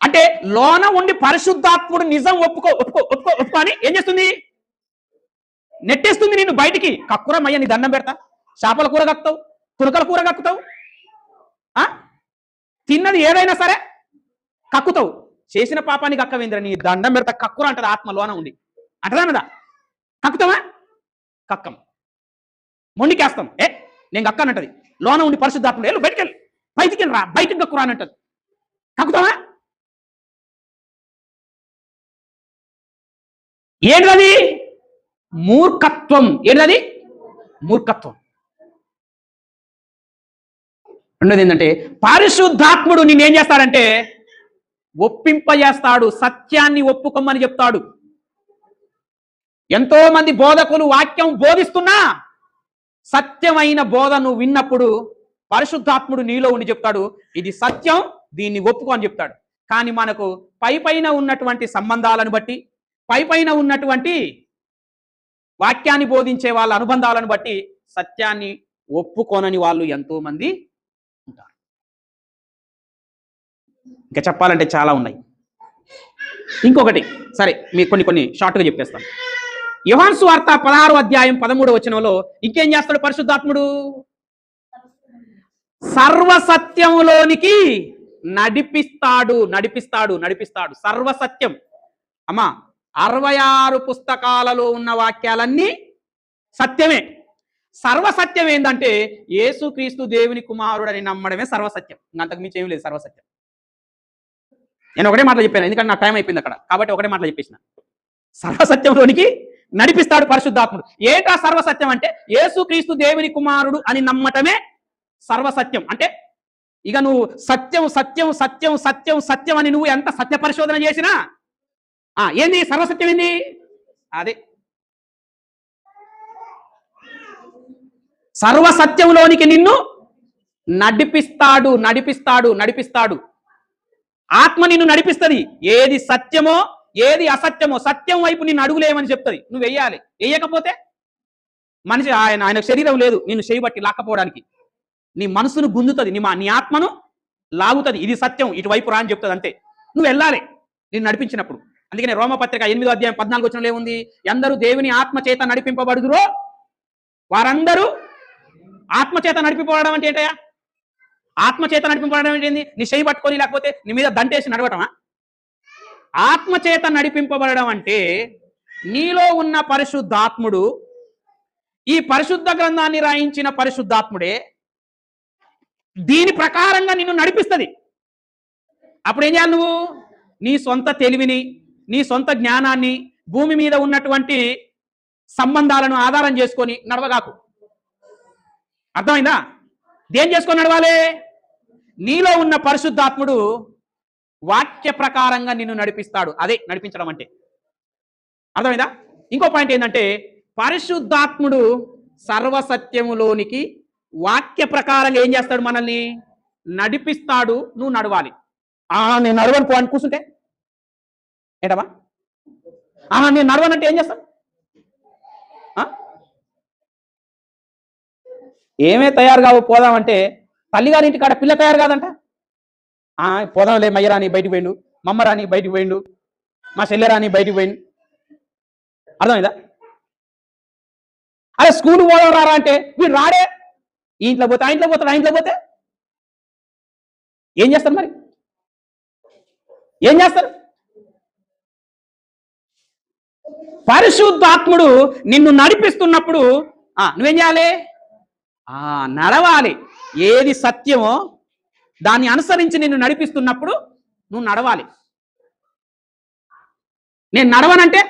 అంటే లోన ఉండి పరిశుద్ధాత్ముడు నిజం ఒప్పుకో ఒప్పుకో ఒప్పుకో ఒప్పుకో అని ఏం చేస్తుంది? నెట్టేస్తుంది నిన్ను బయటికి. కక్కురమయ్య, నీ దండం పెడతా, చేపల కూర కక్కుతావు, తులకల కూర కక్కుతావు, తిన్నది ఏదైనా సరే కక్కుతావు. చేసిన పాపానికి కక్కవేంద్ర, నీ దండం పెడతా, కక్కుర అంటది ఆత్మ లోన ఉండి. అంటదానదా? కక్కుతావా? కక్కం, మొండికేస్తాం. నేను కక్కనంటది. లోన ఉండి పరిశుద్ధాత్ముడు వెళ్ళు, బయటికి వెళ్ళి, బయటికి వెళ్ళి రా, బయటికి కక్కురా అని అంటది. కక్కుతావా? ఏంటది? మూర్ఖత్వం. ఏంటది? మూర్ఖత్వం. రెండోది ఏంటంటే పరిశుద్ధాత్ముడు నిన్నేం చేస్తాడంటే ఒప్పింపజేస్తాడు, సత్యాన్ని ఒప్పుకోమని చెప్తాడు. ఎంతో మంది బోధకులు వాక్యం బోధిస్తున్నా సత్యమైన బోధ నువ్వు విన్నప్పుడు పరిశుద్ధాత్ముడు నీలో ఉండి చెప్తాడు, ఇది సత్యం, దీన్ని ఒప్పుకో అని చెప్తాడు. కానీ మనకు పైపైన ఉన్నటువంటి సంబంధాలను బట్టి, పైపైన ఉన్నటువంటి వాక్యాన్ని బోధించే వాళ్ళ అనుబంధాలను బట్టి సత్యాన్ని ఒప్పుకోనని వాళ్ళు ఎంతో మంది ఉంటారు. ఇంకా చెప్పాలంటే చాలా ఉన్నాయి. ఇంకొకటి సరే మీకు కొన్ని షార్ట్గా చెప్పేస్తాను. యోహాను సువార్త 16వ అధ్యాయం 13వ వచనంలో ఇంకేం చేస్తాడు పరిశుద్ధాత్ముడు? సర్వసత్యములోనికి నడిపిస్తాడు. సర్వసత్యం. అమ్మా 66 పుస్తకాలలో ఉన్న వాక్యాలన్నీ సత్యమే. సర్వసత్యం ఏంటంటే యేసుక్రీస్తు దేవుని కుమారుడని నమ్మడమే సర్వసత్యం. అంతకు మించి ఏమీ లేదు సర్వసత్యం. నేను ఒకటే మాటలు చెప్పాను, ఎందుకంటే నా టైం అయిపోయింది అక్కడ, కాబట్టి ఒకటే మాటలు చెప్పేసిన. సర్వసత్యంలోనికి నడిపిస్తాడు పరిశుద్ధాత్ముడు. ఏంటా సర్వసత్యం అంటే యేసుక్రీస్తు దేవుని కుమారుడు అని నమ్మటమే సర్వసత్యం. అంటే ఇక నువ్వు సత్యం సత్యం సత్యం సత్యం సత్యం అని నువ్వు ఎంత సత్య పరిశోధన చేసినా ఏంది సర్వసత్యం ఏంది? అదే సర్వసత్యంలోనికి నిన్ను నడిపిస్తాడు. ఆత్మ నిన్ను నడిపిస్తుంది. ఏది సత్యమో ఏది అసత్యమో సత్యం వైపు నిన్ను అడుగులేమని చెప్తుంది. నువ్వు వెయ్యాలి. వెయ్యకపోతే మనిషి ఆయన శరీరం లేదు నిన్ను చేయబట్టి లాక్కపోవడానికి. నీ మనసును గుంజుతుంది, నీ ఆత్మను లాగుతుంది. ఇది సత్యం, ఇటువైపు రా అని చెప్తుంది. అంతే, నువ్వు వెళ్ళాలి నిన్ను నడిపించినప్పుడు. అందుకనే రోమపత్రిక 8వ అధ్యాయం 14వ వచనంలో ఏముంది? ఎందరూ దేవుని ఆత్మ చేత నడిపింపబడుదురో వారందరూ. ఆత్మచేత నడిపింపబడడం అంటే ఏంటయ్యా? ఆత్మచేత నడిపింపబడడం ఏంటి? నీ చేయి పట్టుకొని లేకపోతే నీ మీద దంటేసి నడవటమా? ఆత్మచేత నడిపింపబడడం అంటే నీలో ఉన్న పరిశుద్ధాత్ముడు, ఈ పరిశుద్ధ గ్రంథాన్ని రాయించిన పరిశుద్ధాత్ముడే దీని ప్రకారంగా నిన్ను నడిపిస్తుంది. అప్పుడు ఏం చేయాలి? నువ్వు నీ సొంత తెలివిని, నీ సొంత జ్ఞానాన్ని, భూమి మీద ఉన్నటువంటి సంబంధాలను ఆధారం చేసుకొని నడవగాకు. అర్థమైందా? దేని చేసుకొని నడవాలి? నీలో ఉన్న పరిశుద్ధాత్ముడు వాక్య ప్రకారంగా నిన్ను నడిపిస్తాడు. అదే నడిపించడం అంటే. అర్థమైందా? ఇంకో పాయింట్ ఏంటంటే పరిశుద్ధాత్ముడు సర్వసత్యములోనికి వాక్య ప్రకారంగా ఏం చేస్తాడు? మనల్ని నడిపిస్తాడు. నువ్వు నడవాలి. నేను నడవను పో అని కూర్చుంటే ఏంటమ్మా? నేను నడవనంటే ఏం చేస్తాను? ఏమే తయారు కావు పోదామంటే తల్లిగారి ఇంటి కాడ పిల్ల తయారు కాదంట. పోదాంలే మయ్యరాని బయటికి పోయిండు, మమ్మరాని బయటికి పోయిండు, మా చెల్లెరాని బయటికి పోయిండు. అర్థమైందా? అదే స్కూల్ పోదాం రారా అంటే వీడు రాడే. ఈ ఇంట్లో పోతే ఆ ఇంట్లో పోతాడు, ఆ ఇంట్లో పోతే ఏం చేస్తారు? మరి ఏం చేస్తారు? పరిశుద్ధాత్ముడు నిన్ను నడిపిస్తున్నప్పుడు నువ్వేం చేయాలి? నడవాలి. ఏది సత్యమో దాన్ని అనుసరించి నిన్ను నడిపిస్తున్నప్పుడు నువ్వు నడవాలి. నేను నడవనంటే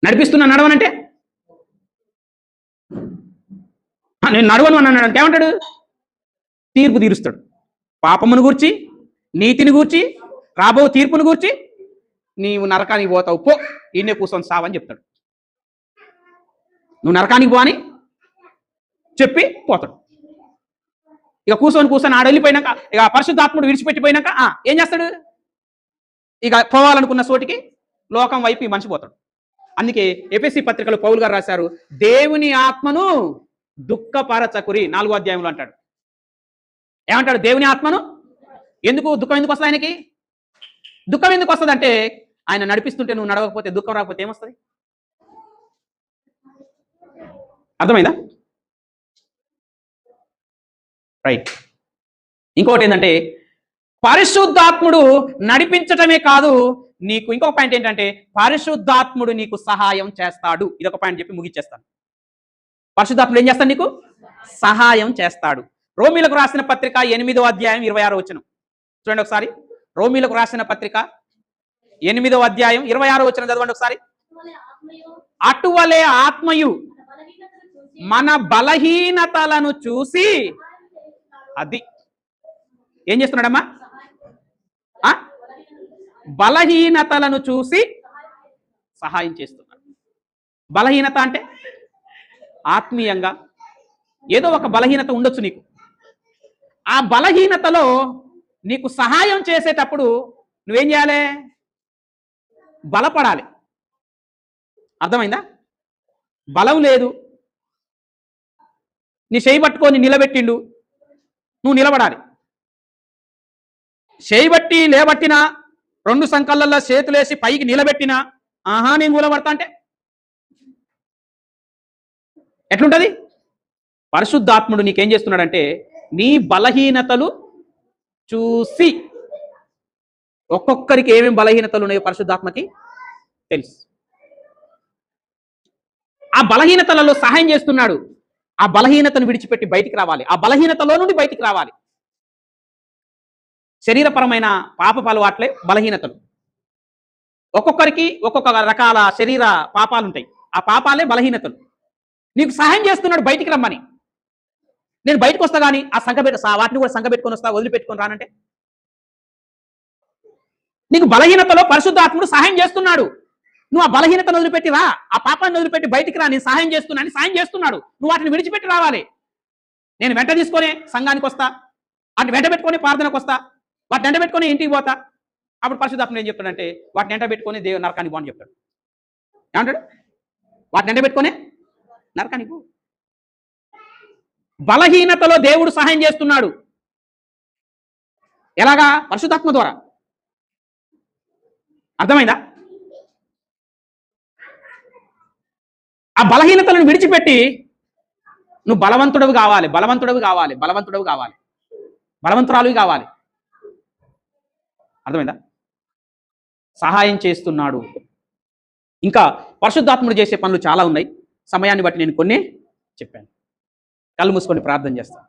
నడవనంటే నేను నడవను అన్నాడు. ఏమంటాడు? తీర్పు తీరుస్తాడు. పాపమును గూర్చి, నీతిని గూర్చి, రాబో తీర్పును గూర్చి నీవు నరకానికి పోతావు, పో ఈయనే కూర్చొని సావని చెప్తాడు. నువ్వు నరకానికి పో అని చెప్పి పోతాడు. ఇక కూర్చొని ఆడ వెళ్ళిపోయినాక ఇక పరిశుద్ధాత్ముడు విడిచిపెట్టిపోయినాక ఏం చేస్తాడు? ఇక పోవాలనుకున్న చోటికి లోకం వైపు ఈ మనిషి పోతాడు. అందుకే ఎఫెసీ పత్రికలో పౌలు గారు రాశారు, దేవుని ఆత్మను దుఃఖపరచకురి 4వ అధ్యాయంలో అంటాడు. ఏమంటాడు? దేవుని ఆత్మను దుఃఖం ఎందుకు వస్తుంది ఆయనకి? దుఃఖం ఎందుకు వస్తుంది అంటే ఆయన నడిపిస్తుంటే నువ్వు నడవకపోతే, దుఃఖం రాకపోతే ఏమొస్తుంది? అర్థమైందా? రైట్. ఇంకొకటి ఏంటంటే పరిశుద్ధాత్ముడు నడిపించటమే కాదు, నీకు ఇంకొక పాయింట్ ఏంటంటే పరిశుద్ధాత్ముడు నీకు సహాయం చేస్తాడు. ఇదొక పాయింట్ చెప్పి ముగిచ్చేస్తాను. పరిశుద్ధాత్ముడు ఏం చేస్తాడు? నీకు సహాయం చేస్తాడు. రోమీలకు రాసిన పత్రిక 8వ అధ్యాయం 26వ వచనం చూడండి ఒకసారి. రోమీలకు రాసిన పత్రిక 8వ అధ్యాయం 26వ వచనం చదవండి ఒకసారి. అటువలే ఆత్మయు మన బలహీనతలను చూసి, అది ఏం చేస్తున్నాడమ్మా? బలహీనతలను చూసి సహాయం చేస్తున్నాడు. బలహీనత అంటే ఆత్మీయంగా ఏదో ఒక బలహీనత ఉండొచ్చు నీకు. ఆ బలహీనతలో నీకు సహాయం చేసేటప్పుడు నువ్వేం చేయాలి? బలపడాలి. అర్థమైందా? బలం లేదు, నీ చేయి పట్టుకొని నిలబెట్టిండు, నువ్వు నిలబడాలి. చేయి బట్టి లేబట్టినా, 2 సంకళ్ళల్లో చేతులేసి పైకి నిలబెట్టినా, ఆహా నేను కూలబడతా అంటే ఎట్లుంటది? పరిశుద్ధాత్ముడు నీకేం చేస్తున్నాడంటే, నీ బలహీనతలు చూసి, ఒక్కొక్కరికి ఏమేమి బలహీనతలు ఉన్నాయో పరిశుద్ధాత్మకి తెలుసు. ఆ బలహీనతలలో సహాయం చేస్తున్నాడు. ఆ బలహీనతను విడిచిపెట్టి బయటికి రావాలి, ఆ బలహీనతలో నుండి బయటికి రావాలి. శరీరపరమైన పాపపు అలవాట్లే బలహీనతలు. ఒక్కొక్కరికి ఒక్కొక్క రకాల శరీర పాపాలు ఉంటాయి, ఆ పాపాలే బలహీనతలు. నీకు సహాయం చేస్తున్నాడు బయటికి రమ్మని. నేను బయటకు వస్తా కానీ ఆ వాటిని కూడా సంఘపెట్టుకొని వస్తా, వదిలిపెట్టుకొని రానంటే, నీకు బలహీనతలో పరిశుద్ధాత్ముడు సహాయం చేస్తున్నాడు. నువ్వు ఆ బలహీనతను వదిలిపెట్టి రా, ఆ పాపాన్ని వదిలిపెట్టి బయటికి రా, నేను సహాయం చేస్తున్నాను, సహాయం చేస్తున్నాడు. నువ్వు వాటిని విడిచిపెట్టి రావాలి. నేను వెంట తీసుకొని సంఘానికి వస్తా, వాటిని వెంట పెట్టుకొని ప్రార్థనకు వస్తా, వాటిని వెంట పెట్టుకొని ఇంటికి పోతా. అప్పుడు పరిశుద్ధాత్ముడు ఏం చెప్తాడంటే, వాటిని వెంట పెట్టుకొని నరకానికి పో అని చెప్తాడు. ఏమంటాడు? వాటిని వెంట పెట్టుకొని నరకానికి పో. బలహీనతలో దేవుడు సహాయం చేస్తున్నాడు. ఎలాగా? పరిశుద్ధాత్మ ద్వారా. అర్థమైందా? ఆ బలహీనతలను విడిచిపెట్టి నువ్వు బలవంతుడవి కావాలి, బలవంతుడవి కావాలి, బలవంతుడవి కావాలి, బలవంతురాలువి కావాలి. అర్థమైందా? సహాయం చేస్తున్నాడు. ఇంకా పరిశుద్ధాత్ముడు చేసే పనులు చాలా ఉన్నాయి. సమయాన్ని బట్టి నేను కొన్ని చెప్పాను. కళ్ళు మూసుకొని ప్రార్థన చేస్తాను.